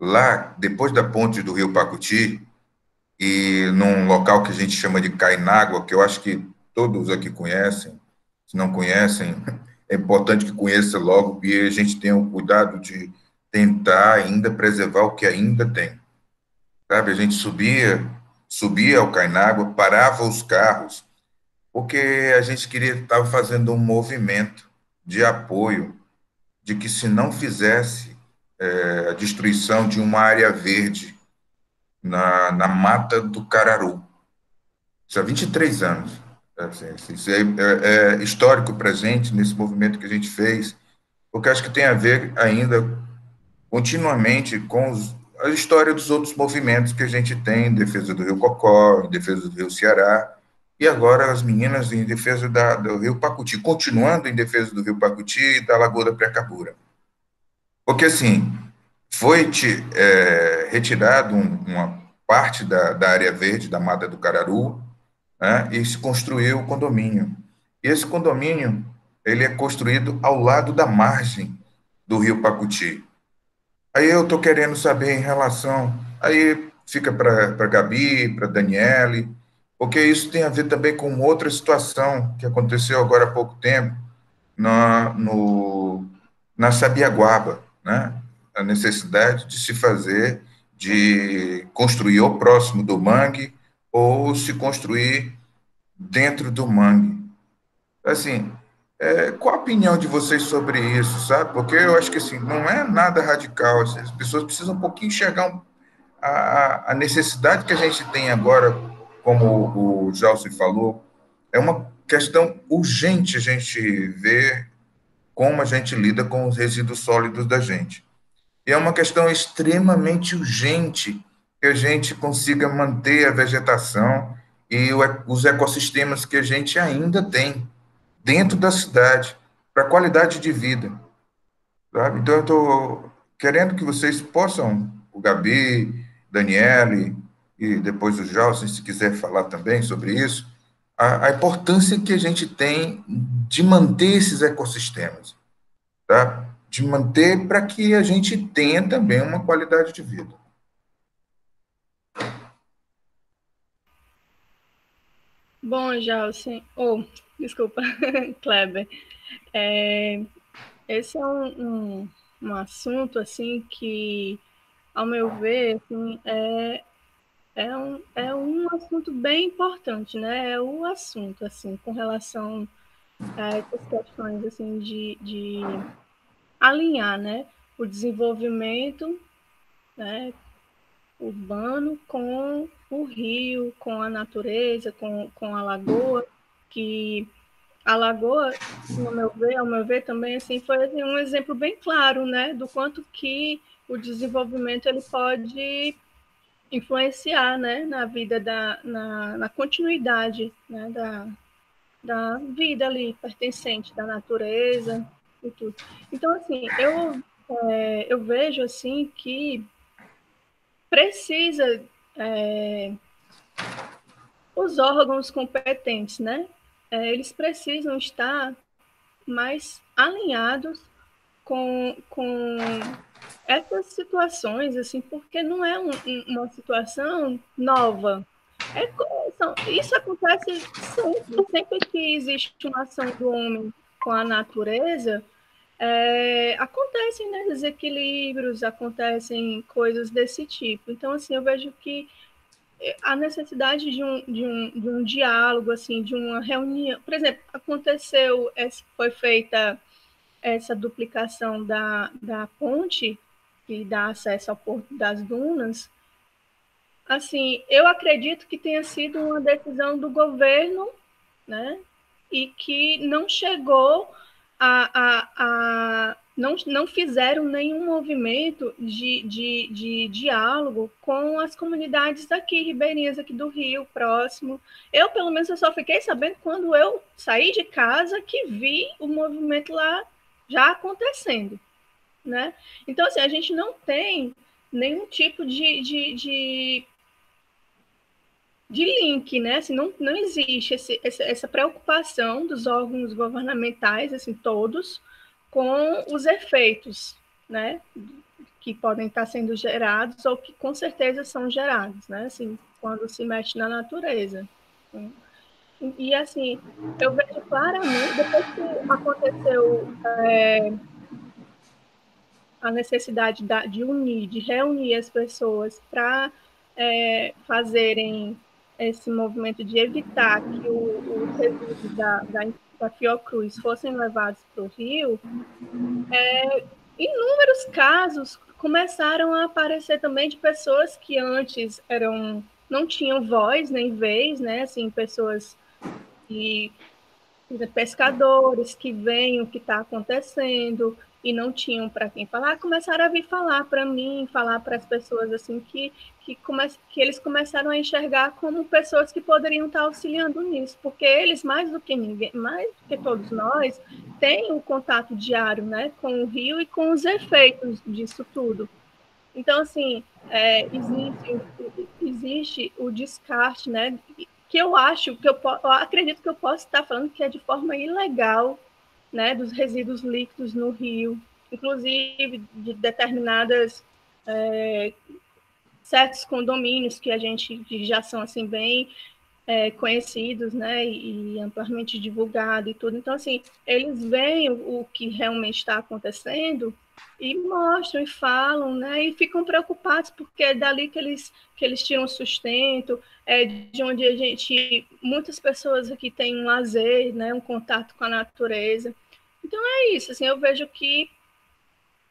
S1: lá, depois da ponte do Rio Pacuti, e num local que a gente chama de Cainágua, que eu acho que todos aqui conhecem, se não conhecem, é importante que conheça logo, e a gente tenha o cuidado de tentar ainda preservar o que ainda tem. Sabe, a gente subia ao Cainágua, parava os carros, porque a gente estava fazendo um movimento de apoio, de que se não fizesse a destruição de uma área verde na Mata do Cararu. Isso há 23 anos. Isso é histórico para a gente, nesse movimento que a gente fez, porque acho que tem a ver ainda continuamente com a história dos outros movimentos que a gente tem, em defesa do Rio Cocó, em defesa do Rio Ceará, e agora as meninas em defesa do Rio Pacuti, continuando em defesa do Rio Pacuti e da Lagoa da Precabura. Porque, assim, foi retirado uma parte da área verde, da Mata do Cararu, né, e se construiu o condomínio. E esse condomínio, ele é construído ao lado da margem do Rio Pacuti. Aí eu estou querendo saber em relação, aí fica para a Gabi, para a Daniele, porque isso tem a ver também com outra situação que aconteceu agora há pouco tempo na Sabiaguaba, né? A necessidade de construir ou próximo do mangue ou se construir dentro do mangue. Assim, qual a opinião de vocês sobre isso, sabe? Porque eu acho que assim, não é nada radical, as pessoas precisam um pouquinho enxergar a necessidade que a gente tem agora, como o Jalce falou, é uma questão urgente a gente ver como a gente lida com os resíduos sólidos da gente. E é uma questão extremamente urgente que a gente consiga manter a vegetação e os ecossistemas que a gente ainda tem dentro da cidade, para a qualidade de vida. Sabe? Então, eu estou querendo que vocês possam, o Gabi, Daniele, e depois o Jalson, se quiser falar também sobre isso, a importância que a gente tem de manter esses ecossistemas, tá? De manter para que a gente tenha também uma qualidade de vida.
S2: Bom, Jalcin, desculpa, Kleber. Esse é um assunto, assim, que, ao meu ver, assim, é um assunto bem importante, né? É o assunto, assim, com relação a essas questões, assim, de alinhar, né? O desenvolvimento, né, urbano com o rio, com a natureza, com a lagoa, que a lagoa, ao meu ver também, assim, foi assim, um exemplo bem claro, né, do quanto que o desenvolvimento ele pode influenciar, né, na vida na continuidade, né, da vida ali pertencente, da natureza e tudo. Então, assim, eu vejo assim que precisa os órgãos competentes, né? Eles precisam estar mais alinhados com essas situações, assim, porque não é uma situação nova, Isso acontece sempre que existe uma ação do homem com a natureza, acontecem, né, desequilíbrios, acontecem coisas desse tipo. Então, assim, eu vejo que a necessidade de um diálogo, assim, de uma reunião. Por exemplo, foi feita essa duplicação da ponte, que dá acesso ao Porto das Dunas. Assim, eu acredito que tenha sido uma decisão do governo, né? E que não chegou não fizeram nenhum movimento de diálogo com as comunidades aqui, ribeirinhas aqui do Rio, próximo. Eu, pelo menos, eu só fiquei sabendo quando eu saí de casa que vi o movimento lá já acontecendo, né? Então, assim, a gente não tem nenhum tipo de link, né? Assim, não existe essa preocupação dos órgãos governamentais, assim, todos, com os efeitos, né? Que podem estar sendo gerados ou que com certeza são gerados, né? Assim, quando se mexe na natureza. E assim, eu vejo claramente, depois que aconteceu a necessidade de reunir as pessoas para fazerem esse movimento de evitar que os resíduos da Fiocruz fossem levados para o rio, inúmeros casos começaram a aparecer também de pessoas que antes não tinham voz nem vez, né? Assim, pessoas que pescadores que veem o que está acontecendo e não tinham para quem falar, começaram a vir falar para mim, falar para as pessoas assim que eles começaram a enxergar como pessoas que poderiam estar auxiliando nisso, porque eles, mais do que ninguém, mais do que todos nós, têm um contato diário, né, com o rio e com os efeitos disso tudo. Então, assim, existe o descarte, né, que eu acredito que eu posso estar falando que é de forma ilegal, né, dos resíduos líquidos no rio, inclusive de determinadas certos condomínios que já são assim bem conhecidos, né, e amplamente divulgado e tudo. Então, assim, eles veem o que realmente está acontecendo e mostram e falam, né, e ficam preocupados porque é dali que eles tiram sustento, de onde muitas pessoas aqui têm um lazer, né, um contato com a natureza. Então é isso, assim, eu vejo que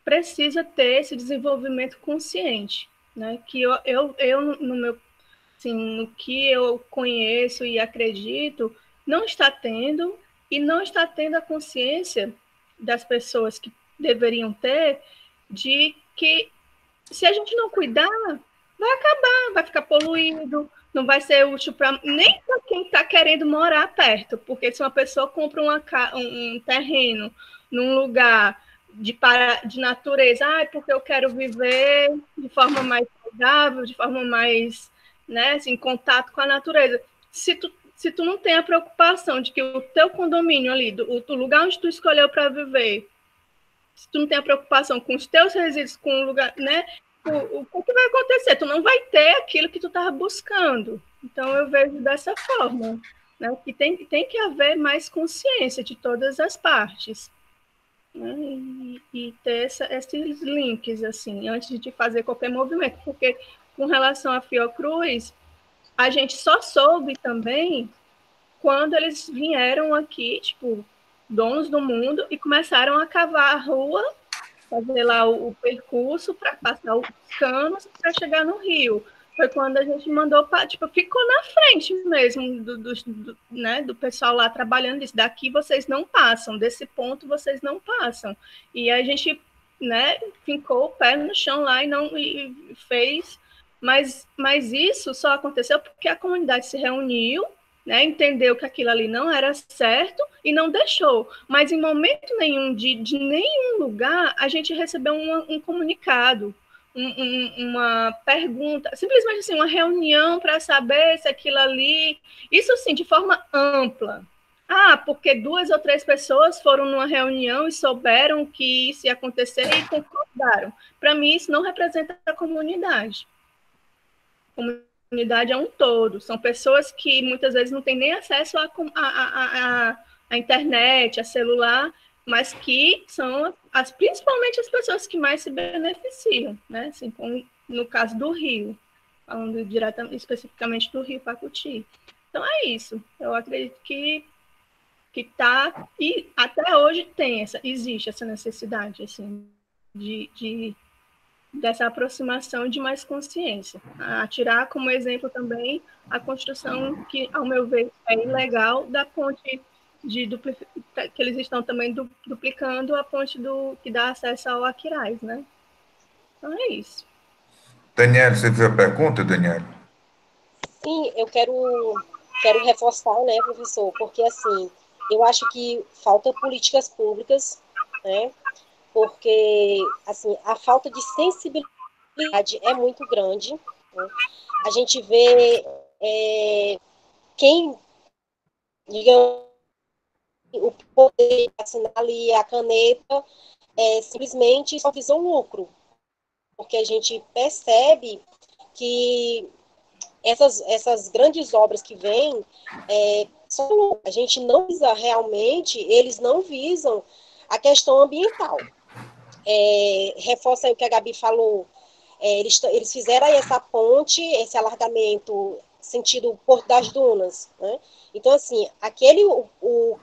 S2: precisa ter esse desenvolvimento consciente, né, que eu no meu assim, no que eu conheço e acredito, não está tendo e não está tendo a consciência das pessoas que deveriam ter de que se a gente não cuidar, vai acabar, vai ficar poluído, não vai ser útil nem para quem está querendo morar perto, porque se uma pessoa compra um terreno num lugar de natureza, porque eu quero viver de forma mais saudável, de forma mais, né, assim, em contato com a natureza. Se tu não tem a preocupação de que o teu condomínio ali, o lugar onde tu escolheu para viver, se tu não tem a preocupação com os teus resíduos, com o lugar, né, o que vai acontecer? Tu não vai ter aquilo que tu estava buscando. Então, eu vejo dessa forma, né, que tem que haver mais consciência de todas as partes, né, e ter esses links, assim, antes de fazer qualquer movimento, porque com relação à Fiocruz, a gente só soube também quando eles vieram aqui, tipo, donos do mundo, e começaram a cavar a rua, fazer lá o percurso para passar os canos para chegar no rio. Foi quando a gente mandou, tipo, ficou na frente mesmo né, do pessoal lá trabalhando isso. Daqui vocês não passam, desse ponto vocês não passam. E a gente, né, fincou o pé no chão lá e fez. Mas isso só aconteceu porque a comunidade se reuniu, né, entendeu que aquilo ali não era certo e não deixou. Mas em momento nenhum, de nenhum lugar, a gente recebeu um comunicado, uma pergunta, simplesmente assim, uma reunião para saber se aquilo ali, isso assim, de forma ampla. Porque 2 ou 3 pessoas foram numa reunião e souberam que isso ia acontecer e concordaram. Para mim, isso não representa a comunidade. A comunidade é um todo. São pessoas que muitas vezes não têm nem acesso à internet, a celular, mas que são principalmente as pessoas que mais se beneficiam, né? Assim, no caso do Rio, falando especificamente do Rio Pacuti. Então é isso. Eu acredito que tá, e até hoje existe essa necessidade assim dessa aproximação de mais consciência. A tirar como exemplo também a construção que, ao meu ver, é ilegal da ponte que eles estão também duplicando a ponte que dá acesso ao Aquiraz, né? Então é isso.
S1: Daniela, você fez a pergunta, Daniela?
S3: Sim, eu quero reforçar, né, professor, porque assim, eu acho que faltam políticas públicas, né, porque assim, a falta de sensibilidade é muito grande, né? A gente vê quem, digamos, o poder de assinar ali a caneta simplesmente só visou lucro, porque a gente percebe que essas grandes obras que vêm, a gente não visa realmente, eles não visam a questão ambiental. Reforça aí o que a Gabi falou, eles fizeram aí essa ponte, esse alargamento sentido Porto das Dunas, né? Então, assim, o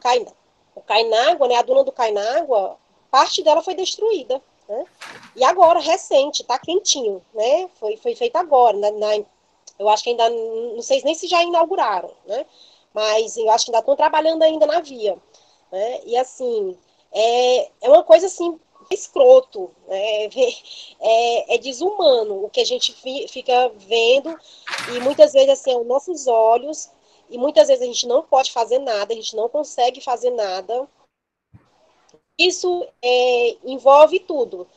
S3: Cainágua, né, a duna do Cainágua, parte dela foi destruída, né? E agora, recente, tá quentinho, né? Foi feito agora, eu acho que ainda, não sei nem se já inauguraram, né? Mas eu acho que ainda estão trabalhando ainda na via, né? E assim, é uma coisa assim, escroto, né? É desumano o que a gente fica vendo, e muitas vezes assim, aos nossos olhos, e muitas vezes a gente não pode fazer nada, a gente não consegue fazer nada. Isso envolve tudo.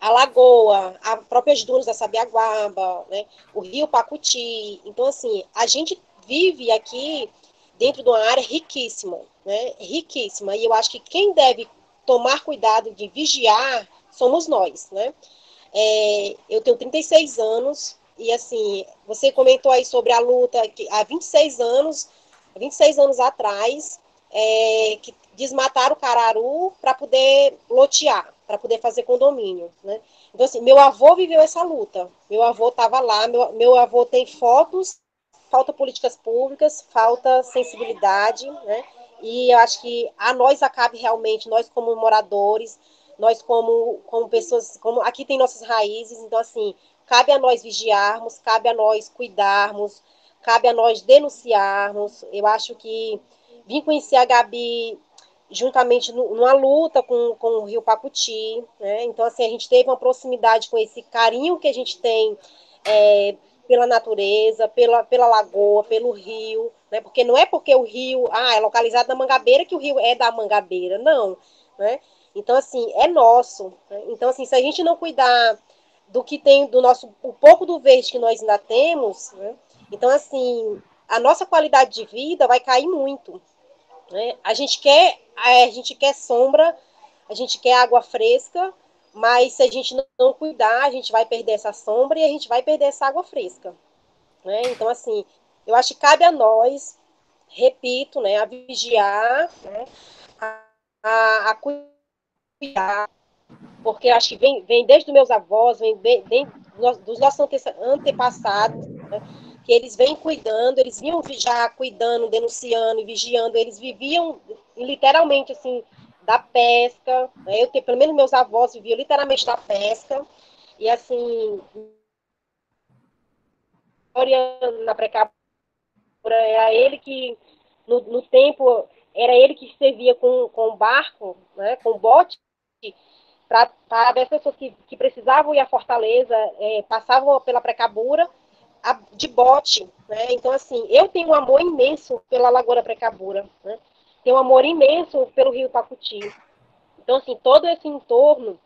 S3: A lagoa, as próprias dunas da Sabiaguaba, né, o rio Pacuti. Então, assim, a gente vive aqui dentro de uma área riquíssima, né, riquíssima. E eu acho que quem deve tomar cuidado de vigiar somos nós, né? Eu tenho 36 anos e, assim, você comentou aí sobre a luta que há 26 anos atrás, que desmataram o cararu para poder lotear, para poder fazer condomínio, né? Então, assim, meu avô viveu essa luta, meu avô estava lá, meu avô tem fotos, falta políticas públicas, falta sensibilidade, né? E eu acho que a nós cabe realmente, nós como moradores, nós como pessoas, como aqui tem nossas raízes, então assim, cabe a nós vigiarmos, cabe a nós cuidarmos, cabe a nós denunciarmos. Eu acho que vim conhecer a Gabi juntamente numa luta com o Rio Pacuti, né? Então, assim, a gente teve uma proximidade com esse carinho que a gente tem pela natureza, pela lagoa, pelo rio, né? Porque não é porque o rio é localizado na Mangabeira que o rio é da Mangabeira, não, né? Então, assim, é nosso. Né? Então, assim, se a gente não cuidar do que tem, o pouco do verde que nós ainda temos, né? Então, assim, a nossa qualidade de vida vai cair muito. Né? A gente quer sombra, a gente quer água fresca, mas se a gente não cuidar, a gente vai perder essa sombra e a gente vai perder essa água fresca. Né? Então, assim, eu acho que cabe a nós, repito, né, a vigiar, né, a cuidar, porque eu acho que vem desde os meus avós, vem dos nossos antepassados, né, que eles vêm cuidando, eles vinham já cuidando, denunciando e vigiando, eles viviam literalmente assim da pesca, né, pelo menos meus avós viviam literalmente da pesca, e assim, na precária, era ele que no tempo era ele que servia com barco, né, com bote, para as pessoas que precisavam ir à Fortaleza, passavam pela Precabura de bote. Né? Então, assim, eu tenho um amor imenso pela Lagoa da Precabura. Né? Tenho um amor imenso pelo Rio Pacuti. Então, assim, todo esse entorno,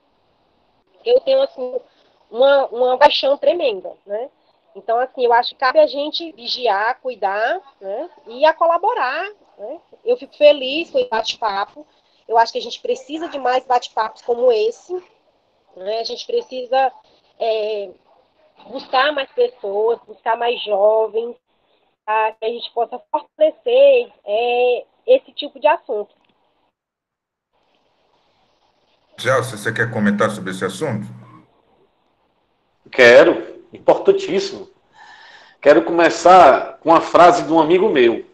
S3: eu tenho, assim, uma paixão tremenda, né? Então, assim, eu acho que cabe a gente vigiar, cuidar, né? E a colaborar, né? Eu fico feliz com o bate-papo. Eu acho que a gente precisa de mais bate-papos como esse, né? A gente precisa buscar mais pessoas, buscar mais jovens, para que a gente possa fortalecer esse tipo de assunto.
S1: Gelson, você quer comentar sobre esse assunto?
S4: Quero, importantíssimo. Quero começar com a frase de um amigo meu,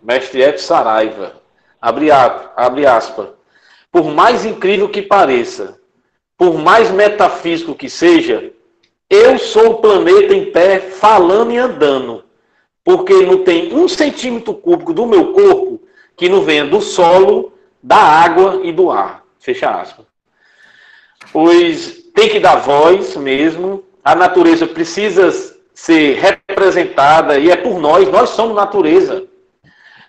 S4: mestre Edson Saraiva. Abre aspas. Por mais incrível que pareça, por mais metafísico que seja, eu sou o planeta em pé, falando e andando, porque não tem 1 centímetro cúbico do meu corpo que não venha do solo, da água e do ar. Fecha aspas. Pois tem que dar voz mesmo, a natureza precisa ser representada e é por nós somos natureza.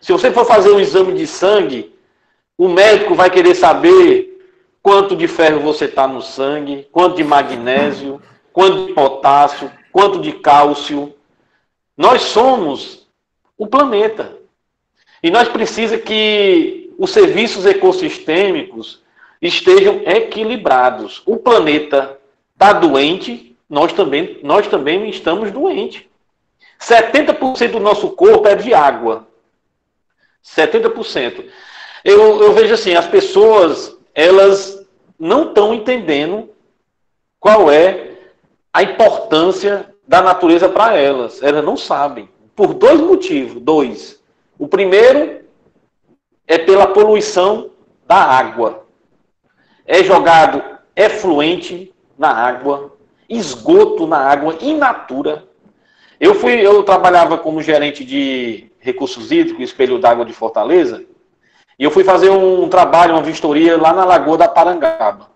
S4: Se você for fazer um exame de sangue, o médico vai querer saber quanto de ferro você está no sangue, quanto de magnésio, quanto de potássio, quanto de cálcio. Nós somos o planeta. E nós precisamos que os serviços ecossistêmicos estejam equilibrados. O planeta está doente, nós também estamos doentes. 70% do nosso corpo é de água. 70%. Eu vejo assim, as pessoas, elas não estão entendendo qual é a importância da natureza para elas. Elas não sabem. Por 2 motivos. 2. O primeiro é pela poluição da água. É jogado efluente na água, esgoto na água, in natura. Eu trabalhava como gerente de recursos hídricos, Espelho d'Água de Fortaleza, e eu fui fazer um trabalho, uma vistoria lá na Lagoa da Parangaba.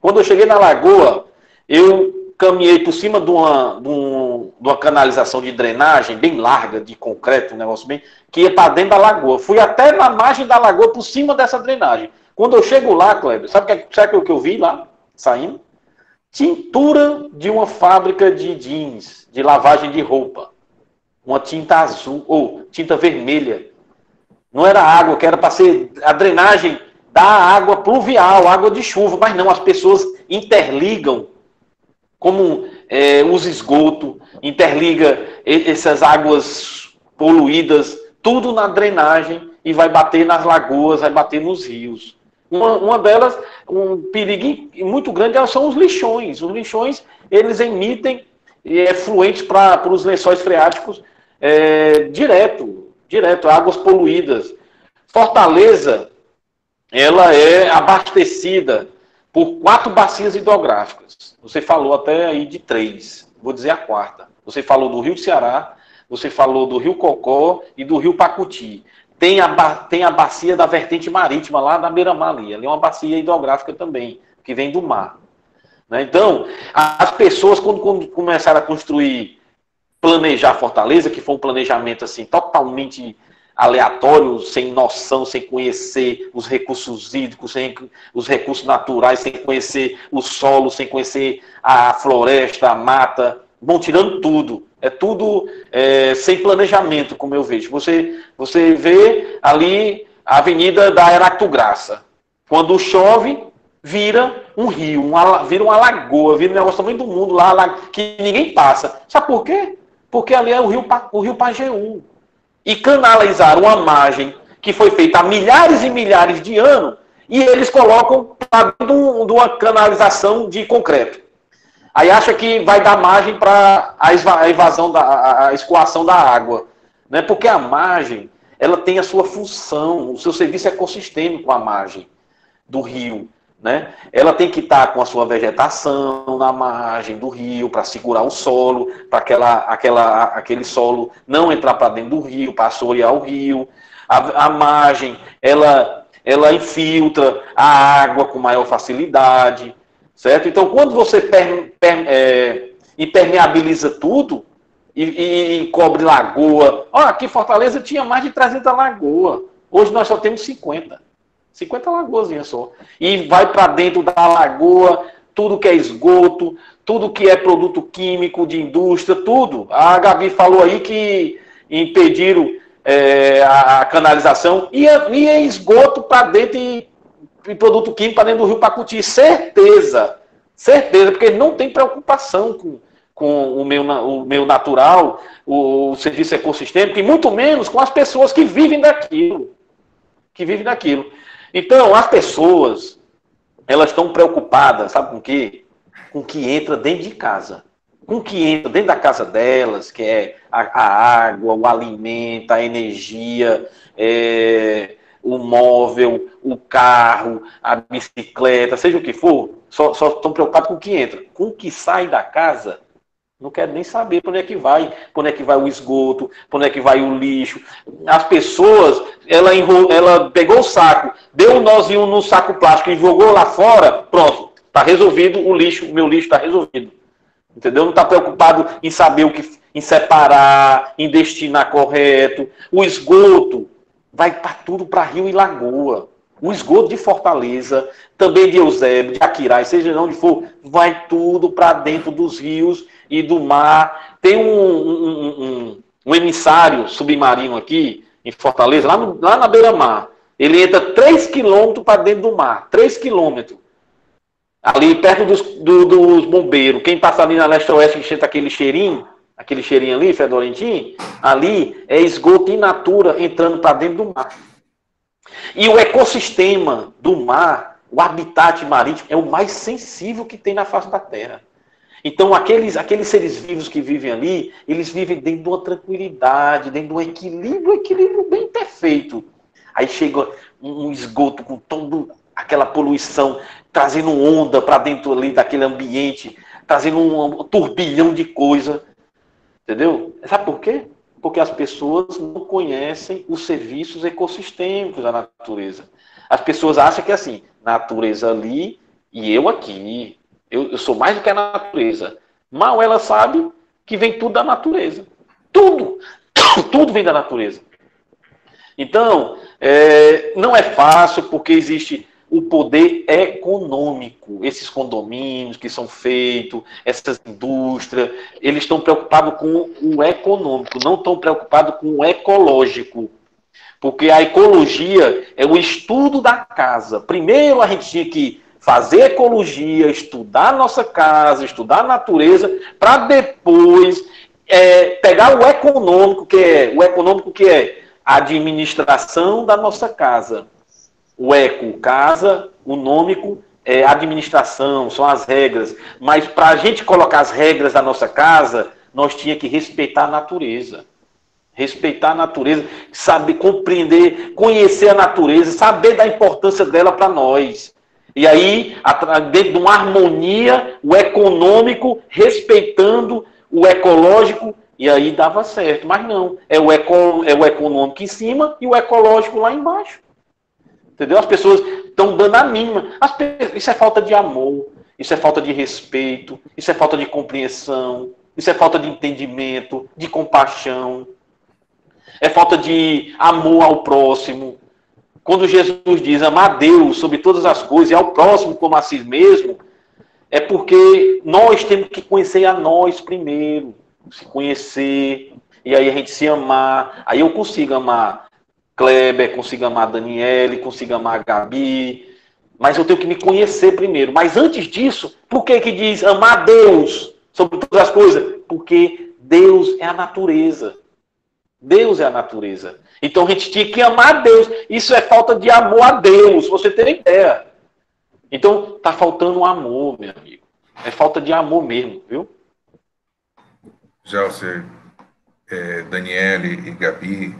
S4: Quando eu cheguei na Lagoa, eu caminhei por cima de uma canalização de drenagem bem larga, de concreto, um negócio bem, que ia para dentro da lagoa. Fui até na margem da lagoa por cima dessa drenagem. Quando eu chego lá, Kleber, sabe o que eu vi lá, saindo? Tintura de uma fábrica de jeans, de lavagem de roupa. Uma tinta azul, ou tinta vermelha. Não era água, que era para ser a drenagem da água pluvial, água de chuva. Mas não, as pessoas interligam, como os esgotos, interliga essas águas poluídas, tudo na drenagem e vai bater nas lagoas, vai bater nos rios. Uma delas, um perigo muito grande, são os lixões. Os lixões, eles emitem efluentes para os lençóis freáticos direto, águas poluídas. Fortaleza, ela é abastecida por 4 bacias hidrográficas. Você falou até aí de 3, vou dizer a 4ª. Você falou do Rio Ceará, você falou do Rio Cocó e do Rio Pacuti. Tem a bacia da vertente marítima lá da beira-mar ali. Ali é uma bacia hidrográfica também, que vem do mar. Né? Então, as pessoas, quando começaram a planejar Fortaleza, que foi um planejamento assim, totalmente aleatório, sem noção, sem conhecer os recursos hídricos, sem os recursos naturais, sem conhecer o solo, sem conhecer a floresta, a mata, vão tirando tudo. É tudo sem planejamento, como eu vejo. Você vê ali a Avenida da Heráclito Graça. Quando chove, vira um rio, vira uma lagoa, vira um negócio também do mundo lá, que ninguém passa. Sabe por quê? Porque ali é o rio Pajeú. E canalizaram uma margem que foi feita há milhares e milhares de anos, e eles colocam para dentro de uma canalização de concreto. Aí acha que vai dar margem para a evasão, a escoação da água. Né? Porque a margem, ela tem a sua função, o seu serviço ecossistêmico, a margem do rio. Né? Ela tem que estar com a sua vegetação na margem do rio, para segurar o solo, para aquele solo não entrar para dentro do rio, para assorear o rio. A margem, ela infiltra a água com maior facilidade. Certo? Então, quando você impermeabiliza tudo e cobre lagoa... aqui em Fortaleza tinha mais de 300 lagoas. Hoje nós só temos 50. 50 lagoazinhas só. E vai para dentro da lagoa, tudo que é esgoto, tudo que é produto químico de indústria, tudo. A Gabi falou aí que impediram a canalização. E é esgoto para dentro e produto químico para dentro do Rio Pacuti. Certeza, porque não tem preocupação com o meio natural, o serviço ecossistêmico, e muito menos com as pessoas que vivem daquilo. Então, as pessoas, elas estão preocupadas, sabe com o quê? Com o que entra dentro de casa. Com o que entra dentro da casa delas, que é a água, o alimento, a energia, o móvel, o carro, a bicicleta, seja o que for, só estão preocupados com o que entra. Com o que sai da casa, não quero nem saber para onde é que vai o esgoto, para onde é que vai o lixo. As pessoas, ela pegou o saco, deu um nozinho no saco plástico e jogou lá fora, pronto, está resolvido o lixo, o meu lixo está resolvido. Entendeu? Não está preocupado em saber em separar, em destinar correto. O esgoto vai para tudo para rio e lagoa. O esgoto de Fortaleza, também de Eusébio, de Aquiraz, seja onde for, vai tudo para dentro dos rios e do mar. Tem um emissário submarino aqui, em Fortaleza, lá na beira-mar. Ele entra 3 quilômetros para dentro do mar. 3 quilômetros. Ali perto dos bombeiros. Quem passa ali na leste-oeste, que sente aquele cheirinho ali, fedorentinho, ali é esgoto in natura entrando para dentro do mar. E o ecossistema do mar, o habitat marítimo, é o mais sensível que tem na face da Terra. Então, aqueles seres vivos que vivem ali, eles vivem dentro de uma tranquilidade, dentro de um equilíbrio bem perfeito. Aí chega um esgoto com toda aquela poluição, trazendo onda para dentro ali daquele ambiente, trazendo um turbilhão de coisa. Entendeu? Sabe por quê? Porque as pessoas não conhecem os serviços ecossistêmicos da natureza. As pessoas acham que é assim, natureza ali e eu aqui. Eu sou mais do que a natureza. Mal ela sabe que vem tudo da natureza. Tudo vem da natureza. Então, não é fácil porque existe o poder econômico. Esses condomínios que são feitos, essas indústrias, eles estão preocupados com o econômico, não estão preocupados com o ecológico. Porque a ecologia é o estudo da casa. Primeiro a gente tinha que fazer ecologia, estudar a nossa casa, estudar a natureza, para depois pegar o econômico que é a administração da nossa casa. O eco, casa, o nômico é administração, são as regras. Mas para a gente colocar as regras da nossa casa, nós tínhamos que respeitar a natureza. Respeitar a natureza, saber compreender, conhecer a natureza, saber da importância dela para nós. E aí, dentro de uma harmonia, o econômico, respeitando o ecológico, e aí dava certo. Mas não, é o econômico em cima e o ecológico lá embaixo. Entendeu? As pessoas estão dando a mínima. Isso é falta de amor, isso é falta de respeito, isso é falta de compreensão, isso é falta de entendimento, de compaixão. É falta de amor ao próximo. Quando Jesus diz amar a Deus sobre todas as coisas e ao próximo como a si mesmo, é porque nós temos que conhecer a nós primeiro. Se conhecer, e aí a gente se amar. Aí eu consigo amar Kleber, consigo amar Daniele, consigo amar Gabi, mas eu tenho que me conhecer primeiro. Mas antes disso, por que diz amar Deus sobre todas as coisas? Porque Deus é a natureza. Deus é a natureza. Então a gente tinha que amar Deus. Isso é falta de amor a Deus, você tem ideia. Então está faltando amor, meu amigo. É falta de amor mesmo, viu?
S1: Já você, Daniele e Gabi,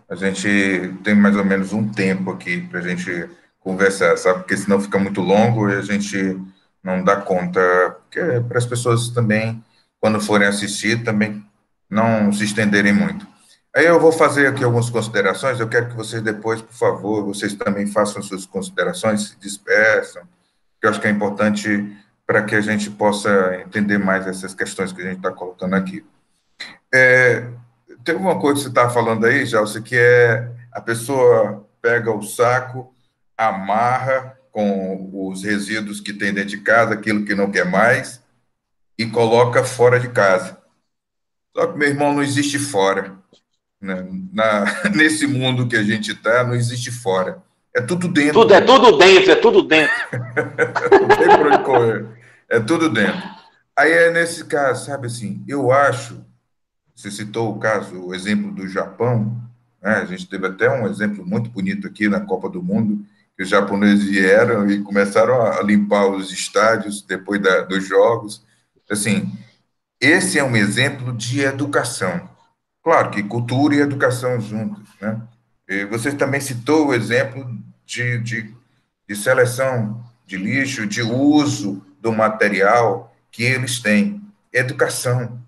S1: a gente tem mais ou menos um tempo aqui para a gente conversar, sabe? Porque senão fica muito longo e a gente não dá conta. Porque para as pessoas também, quando forem assistir, também não se estenderem muito. Aí eu vou fazer aqui algumas considerações, eu quero que vocês depois, por favor, vocês também façam suas considerações, se dispersam, que eu acho que é importante para que a gente possa entender mais essas questões que a gente está colocando aqui. Tem uma coisa que você estava falando aí, Jalce, que é a pessoa pega o saco, amarra com os resíduos que tem dentro de casa, aquilo que não quer mais, e coloca fora de casa. Só que, meu irmão, não existe fora. Né? Nesse mundo que a gente está, não existe fora. É tudo dentro.
S4: É tudo dentro.
S1: Não tem por onde correr. É tudo dentro. Aí é nesse caso, sabe assim, eu acho, você citou o caso, o exemplo do Japão, né? A gente teve até um exemplo muito bonito aqui na Copa do Mundo, que os japoneses vieram e começaram a limpar os estádios depois dos jogos. Assim, esse é um exemplo de educação. Claro que cultura e educação juntos, né? E você também citou o exemplo de seleção de lixo, de uso do material que eles têm. Educação.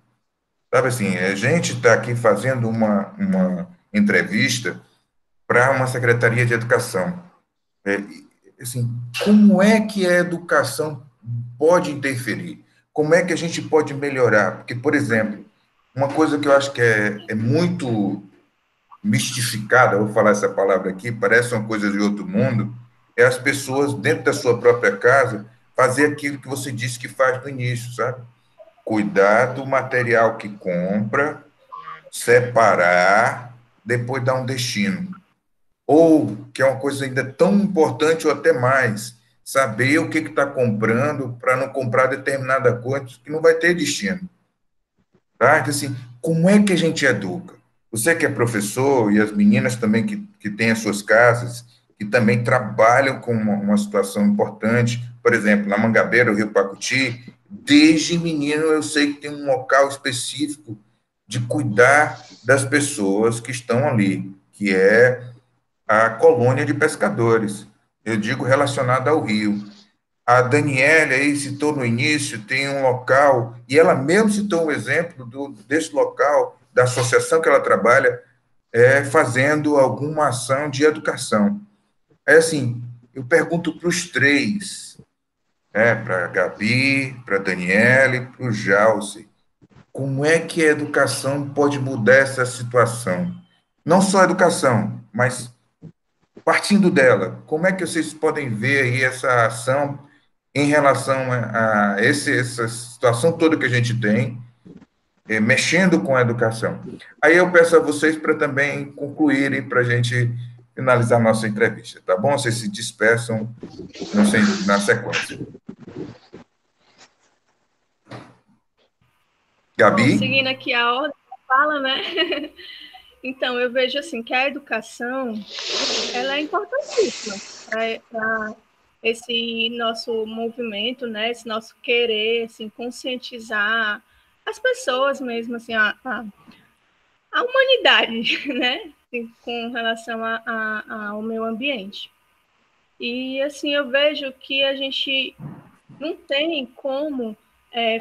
S1: Sabe assim, a gente está aqui fazendo uma entrevista para uma secretaria de educação. É, assim, como é que a educação pode interferir? Como é que a gente pode melhorar? Porque, por exemplo, uma coisa que eu acho que é muito mistificada, vou falar essa palavra aqui, parece uma coisa de outro mundo, é as pessoas, dentro da sua própria casa, fazer aquilo que você disse que faz no início, sabe? Cuidar do material que compra, separar, depois dar um destino. Ou, que é uma coisa ainda tão importante ou até mais, saber o que está comprando para não comprar determinada coisa que não vai ter destino. Tá? Então, assim, como é que a gente educa? Você que é professor e as meninas também que têm as suas casas, que também trabalham com uma situação importante, por exemplo, na Mangabeira, o Rio Pacuti, desde menino eu sei que tem um local específico de cuidar das pessoas que estão ali, que é a colônia de pescadores. Eu digo relacionada ao rio. A Daniela aí citou no início, tem um local, e ela mesmo citou um exemplo desse local, da associação que ela trabalha, fazendo alguma ação de educação. É assim, eu pergunto para os três, para a Gabi, para a Daniela e para o Jalce, como é que a educação pode mudar essa situação? Não só a educação, mas partindo dela, como é que vocês podem ver aí essa ação em relação a essa situação toda que a gente tem, mexendo com a educação? Aí eu peço a vocês para também concluírem, para a gente finalizar a nossa entrevista, tá bom? Vocês se dispersam na sequência.
S2: Bom,
S1: Gabi?
S2: seguindo aqui a ordem da fala, né? Então, eu vejo assim que a educação ela é importantíssima para esse nosso movimento, né? Esse nosso querer, assim, conscientizar as pessoas mesmo, assim, a humanidade, né? Assim, com relação ao meio ambiente. E, assim, eu vejo que a gente não tem como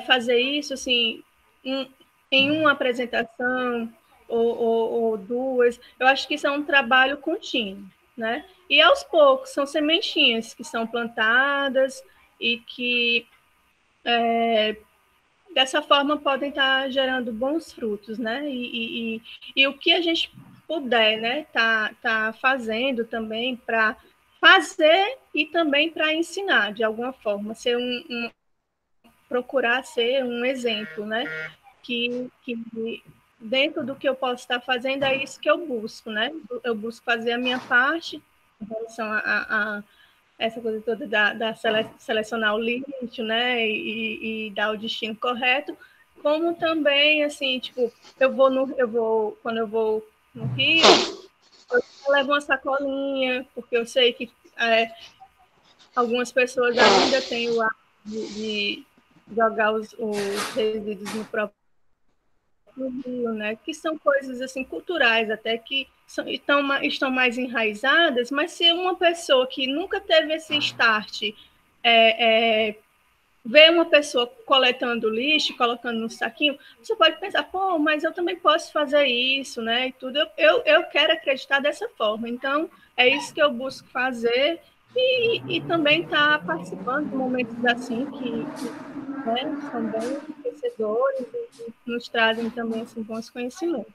S2: fazer isso, assim, em uma apresentação ou duas. Eu acho que isso é um trabalho contínuo, né? E aos poucos são sementinhas que são plantadas e que dessa forma podem estar gerando bons frutos, né? E o que a gente puder, né, tá fazendo também para fazer e também para ensinar de alguma forma, ser procurar ser um exemplo, né? Que dentro do que eu posso estar fazendo é isso que eu busco, né? Eu busco fazer a minha parte em relação a essa coisa toda da selecionar o lixo, né? E dar o destino correto, como também assim, tipo, quando eu vou no Rio, eu levo uma sacolinha, porque eu sei que algumas pessoas ainda têm o hábito de jogar os resíduos no próprio rio, né? Que são coisas assim culturais até que estão mais enraizadas, mas se uma pessoa que nunca teve esse start vê uma pessoa coletando lixo, colocando no saquinho, você pode pensar, pô, mas eu também posso fazer isso, né? E tudo. Eu quero acreditar dessa forma. Então, é isso que eu busco fazer e também estar participando de momentos assim que né, são bem enriquecedores e nos trazem também assim, bons conhecimentos.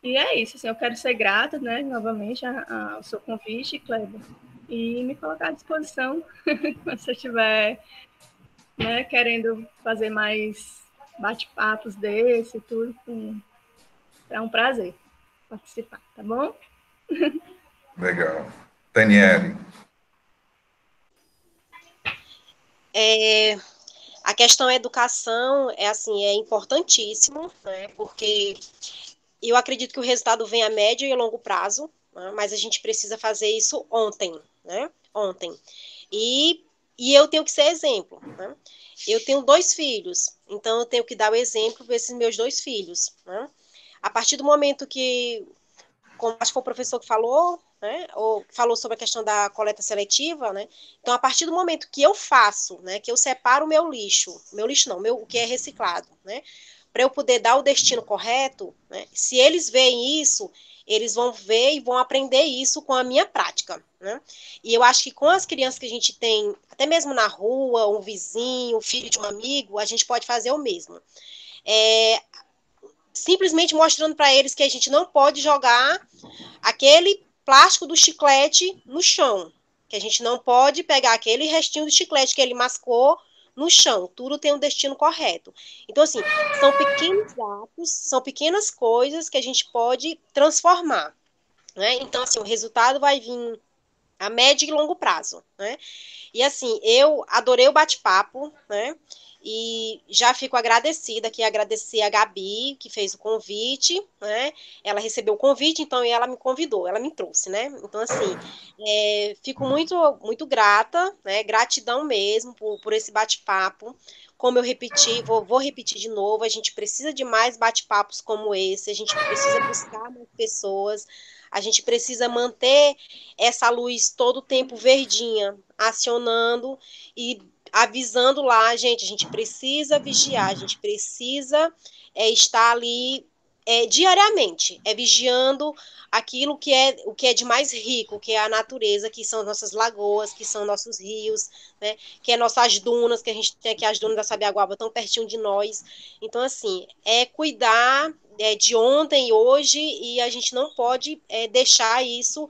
S2: E é isso, assim, eu quero ser grata, né, novamente ao seu convite, Kleber, e me colocar à disposição quando você estiver né, querendo fazer mais bate-papos desse e tudo. É um prazer participar, tá bom?
S1: Legal. Daniele.
S3: A questão da educação é assim, é importantíssimo, né? Porque eu acredito que o resultado vem a médio e a longo prazo, né? Mas a gente precisa fazer isso ontem, né? Ontem. E, e eu tenho que ser exemplo, né? Eu tenho 2 filhos, então eu tenho que dar o exemplo para esses meus 2 filhos, né? A partir do momento que, como acho que foi o professor que falou, né, ou falou sobre a questão da coleta seletiva, né? Então, a partir do momento que eu faço, né, que eu separo o meu lixo não, o que é reciclado, né, para eu poder dar o destino correto, né, se eles veem isso, eles vão ver e vão aprender isso com a minha prática, né? E eu acho que com as crianças que a gente tem, até mesmo na rua, um vizinho, filho de um amigo, a gente pode fazer o mesmo. Simplesmente mostrando para eles que a gente não pode jogar aquele plástico do chiclete no chão, que a gente não pode pegar aquele restinho do chiclete que ele mascou no chão, tudo tem um destino correto. Então, assim, são pequenos atos, são pequenas coisas que a gente pode transformar, né? Então, assim, o resultado vai vir a médio e longo prazo, né? E assim, eu adorei o bate-papo, né? E já fico agradecida aqui, agradecer a Gabi, que fez o convite, né? Ela recebeu o convite, então ela me convidou, ela me trouxe, né? Então, assim, fico muito, muito grata, né? Gratidão mesmo por esse bate-papo. Como eu repeti, vou repetir de novo, a gente precisa de mais bate-papos como esse, a gente precisa buscar mais pessoas, a gente precisa manter essa luz todo o tempo verdinha, acionando e avisando lá, gente, a gente precisa vigiar, a gente precisa estar ali diariamente, vigiando aquilo o que é de mais rico, que é a natureza, que são nossas lagoas, que são nossos rios, né, que é nossas dunas, que a gente tem aqui as dunas da Sabiaguaba tão pertinho de nós. Então, assim, cuidar de ontem e hoje, e a gente não pode deixar isso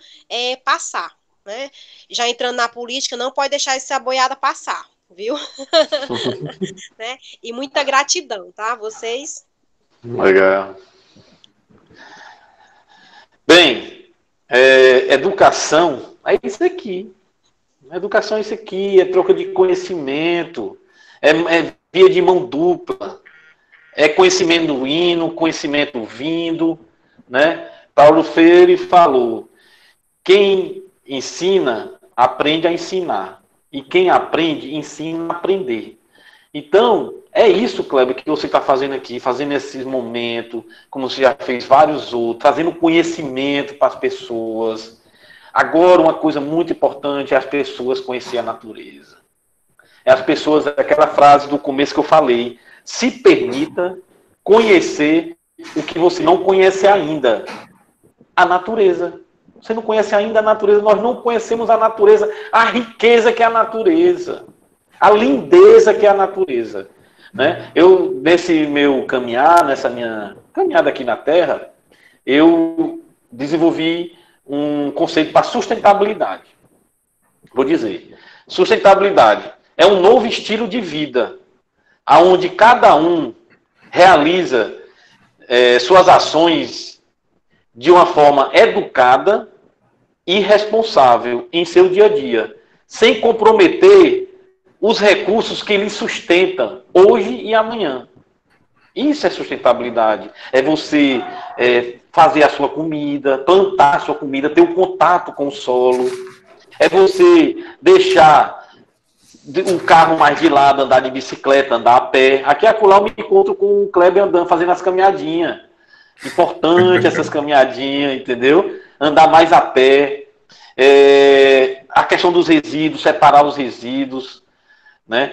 S3: passar, né? Já entrando na política, não pode deixar essa boiada passar, viu? Né? E muita gratidão, tá? Vocês.
S4: Legal. Bem, educação é isso aqui. Educação é isso aqui, é troca de conhecimento, é via de mão dupla, é conhecimento indo, conhecimento vindo, né? Paulo Freire falou, quem ensina, aprende a ensinar. E quem aprende, ensina a aprender. Então, é isso, Kleber, que você está fazendo aqui, fazendo esse momento, como você já fez vários outros, trazendo conhecimento para as pessoas. Agora, uma coisa muito importante é as pessoas conhecer a natureza. É as pessoas, aquela frase do começo que eu falei, se permita conhecer o que você não conhece ainda, a natureza. Você não conhece ainda a natureza, nós não conhecemos a natureza, a riqueza que é a natureza, a lindeza que é a natureza. Né? Eu, nesse meu caminhar, nessa minha caminhada aqui na Terra, eu desenvolvi um conceito para sustentabilidade. Vou dizer, sustentabilidade é um novo estilo de vida, onde cada um realiza suas ações de uma forma educada e responsável em seu dia a dia, sem comprometer os recursos que lhe sustentam hoje e amanhã. Isso é sustentabilidade. É você fazer a sua comida, plantar a sua comida, ter um contato com o solo. É você deixar o carro mais de lado, andar de bicicleta, andar a pé. Aqui e acolá eu me encontro com o Kleber andando, fazendo as caminhadinhas. Importante essas caminhadinhas, entendeu? Andar mais a pé. A questão dos resíduos, separar os resíduos. Né?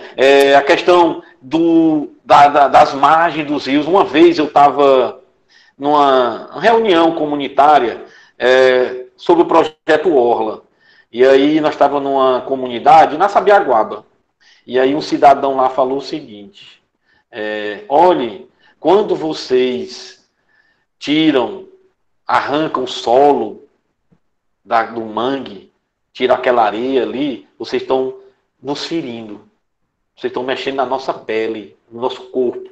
S4: A questão das margens dos rios. Uma vez eu estava numa reunião comunitária sobre o projeto Orla. E aí nós estávamos numa comunidade, na Sabiaguaba. E aí um cidadão lá falou o seguinte, olhe, quando vocês arrancam o solo do mangue, tiram aquela areia ali, vocês estão nos ferindo. Vocês estão mexendo na nossa pele, no nosso corpo.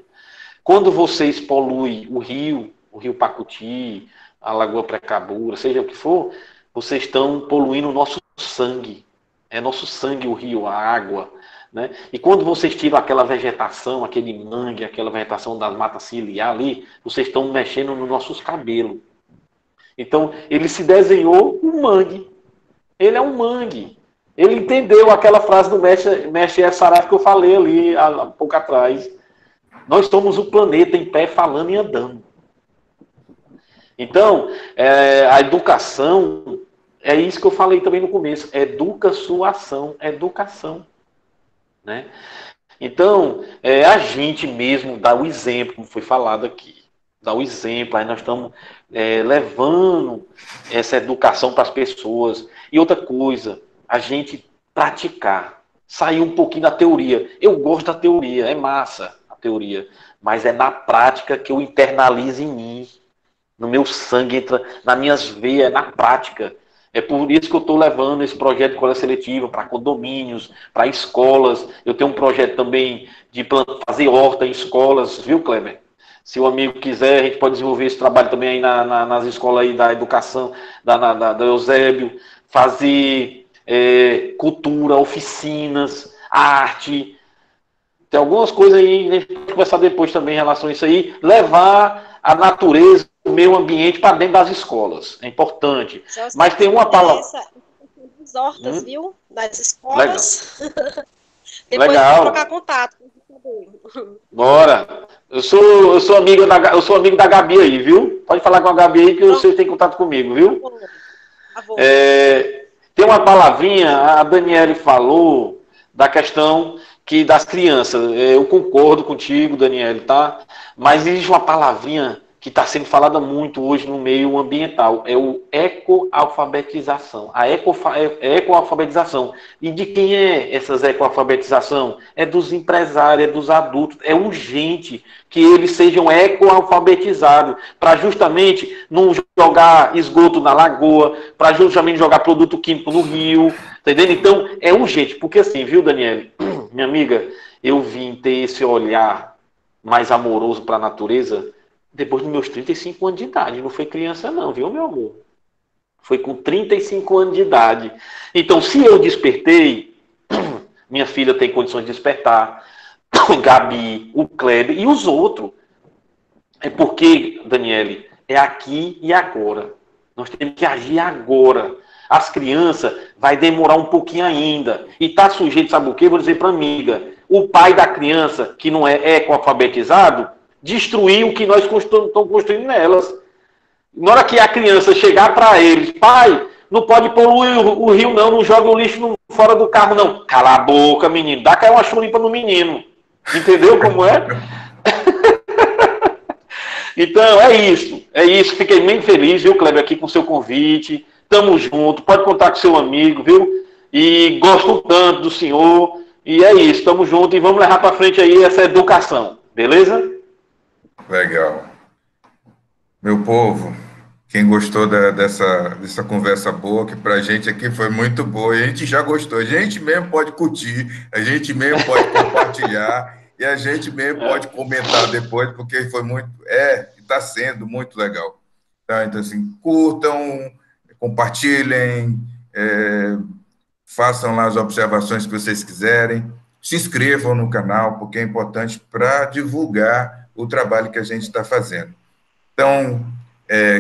S4: Quando vocês poluem o rio Pacuti, a Lagoa Precabura, seja o que for, vocês estão poluindo o nosso sangue. É nosso sangue o rio, a água. né? E quando vocês tiram aquela vegetação, aquele mangue, aquela vegetação das matas ciliar ali, vocês estão mexendo nos nossos cabelos. Então, ele se desenhou um mangue. Ele é um mangue. Ele entendeu aquela frase do mestre Saraf que eu falei ali há pouco atrás. Nós somos o planeta em pé, falando e andando. Então, a educação, é isso que eu falei também no começo, educa sua ação, educação. Né? Então, a gente mesmo dá o exemplo, como foi falado aqui, dá o exemplo, aí nós estamos levando essa educação para as pessoas. E outra coisa, a gente praticar, sair um pouquinho da teoria. Eu gosto da teoria, é massa a teoria, mas é na prática que eu internalizo em mim, no meu sangue, entra nas minhas veias, é na prática. É por isso que eu estou levando esse projeto de coleta seletiva para condomínios, para escolas. Eu tenho um projeto também de fazer horta em escolas, viu, Kleber? Se o amigo quiser, a gente pode desenvolver esse trabalho também aí nas escolas aí da educação, da Eusébio, fazer cultura, oficinas, arte. Tem algumas coisas aí, a gente pode conversar depois também em relação a isso aí, levar a natureza, o meio ambiente para dentro das escolas. É importante. Mas tem uma palavra.
S3: As hortas, viu? Das escolas.
S4: Legal.
S3: Depois eu vou trocar contato.
S4: Bora. Eu sou amigo da Gabi aí, viu? Pode falar com a Gabi aí que você tem contato comigo, viu?
S3: Tá bom.
S4: Tem uma palavrinha, a Daniele falou da questão das crianças. Eu concordo contigo, Daniele, tá? Mas existe uma palavrinha que está sendo falada muito hoje no meio ambiental, é o ecoalfabetização. A ecoalfabetização. E de quem é essas ecoalfabetização? É dos empresários, é dos adultos. É urgente que eles sejam ecoalfabetizados, para justamente não jogar esgoto na lagoa, para justamente jogar produto químico no rio, tá entendendo? Então, é urgente, porque assim, viu, Daniele? Minha amiga, eu vim ter esse olhar mais amoroso para a natureza depois dos meus 35 anos de idade. Não foi criança não, viu, meu amor? Foi com 35 anos de idade. Então, se eu despertei, minha filha tem condições de despertar, o Gabi, o Kleber e os outros. É porque, Daniele, é aqui e agora. Nós temos que agir agora. As crianças vai demorar um pouquinho ainda. E está sujeito, sabe o quê? Vou dizer para a amiga. O pai da criança, que não é ecoalfabetizado, destruir o que nós estamos construindo nelas. Na hora que a criança chegar para eles, pai, não pode poluir o rio não joga o lixo fora do carro não. Cala a boca, menino, dá uma chulimpa no menino. Entendeu como é? Então, é isso. Fiquei bem feliz, viu, Kleber, aqui com o seu convite. Tamo junto, pode contar com seu amigo, viu? E gosto tanto do senhor. E é isso, tamo junto e vamos levar para frente aí essa educação, beleza?
S1: Legal. Meu povo, quem gostou dessa conversa boa, que para a gente aqui foi muito boa, a gente já gostou, a gente mesmo pode curtir, a gente mesmo pode compartilhar e a gente mesmo pode comentar depois, porque foi muito, está sendo muito legal. Tá? Então, assim, curtam, compartilhem, façam lá as observações que vocês quiserem, se inscrevam no canal, porque é importante para divulgar o trabalho que a gente está fazendo. Então,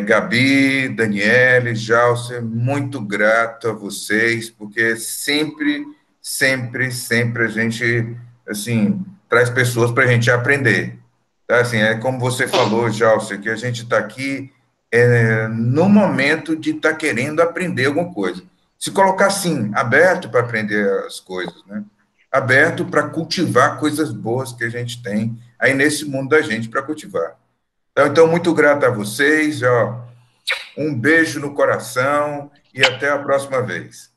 S1: Gabi, Daniele, Jalcer, muito grato a vocês, porque sempre a gente, assim, traz pessoas para a gente aprender. Tá? Assim, como você falou, Jalcer, que a gente está aqui no momento de estar querendo aprender alguma coisa. Se colocar, assim, aberto para aprender as coisas, né? Aberto para cultivar coisas boas que a gente tem aí nesse mundo da gente para cultivar. Então, muito grato a vocês, um beijo no coração e até a próxima vez.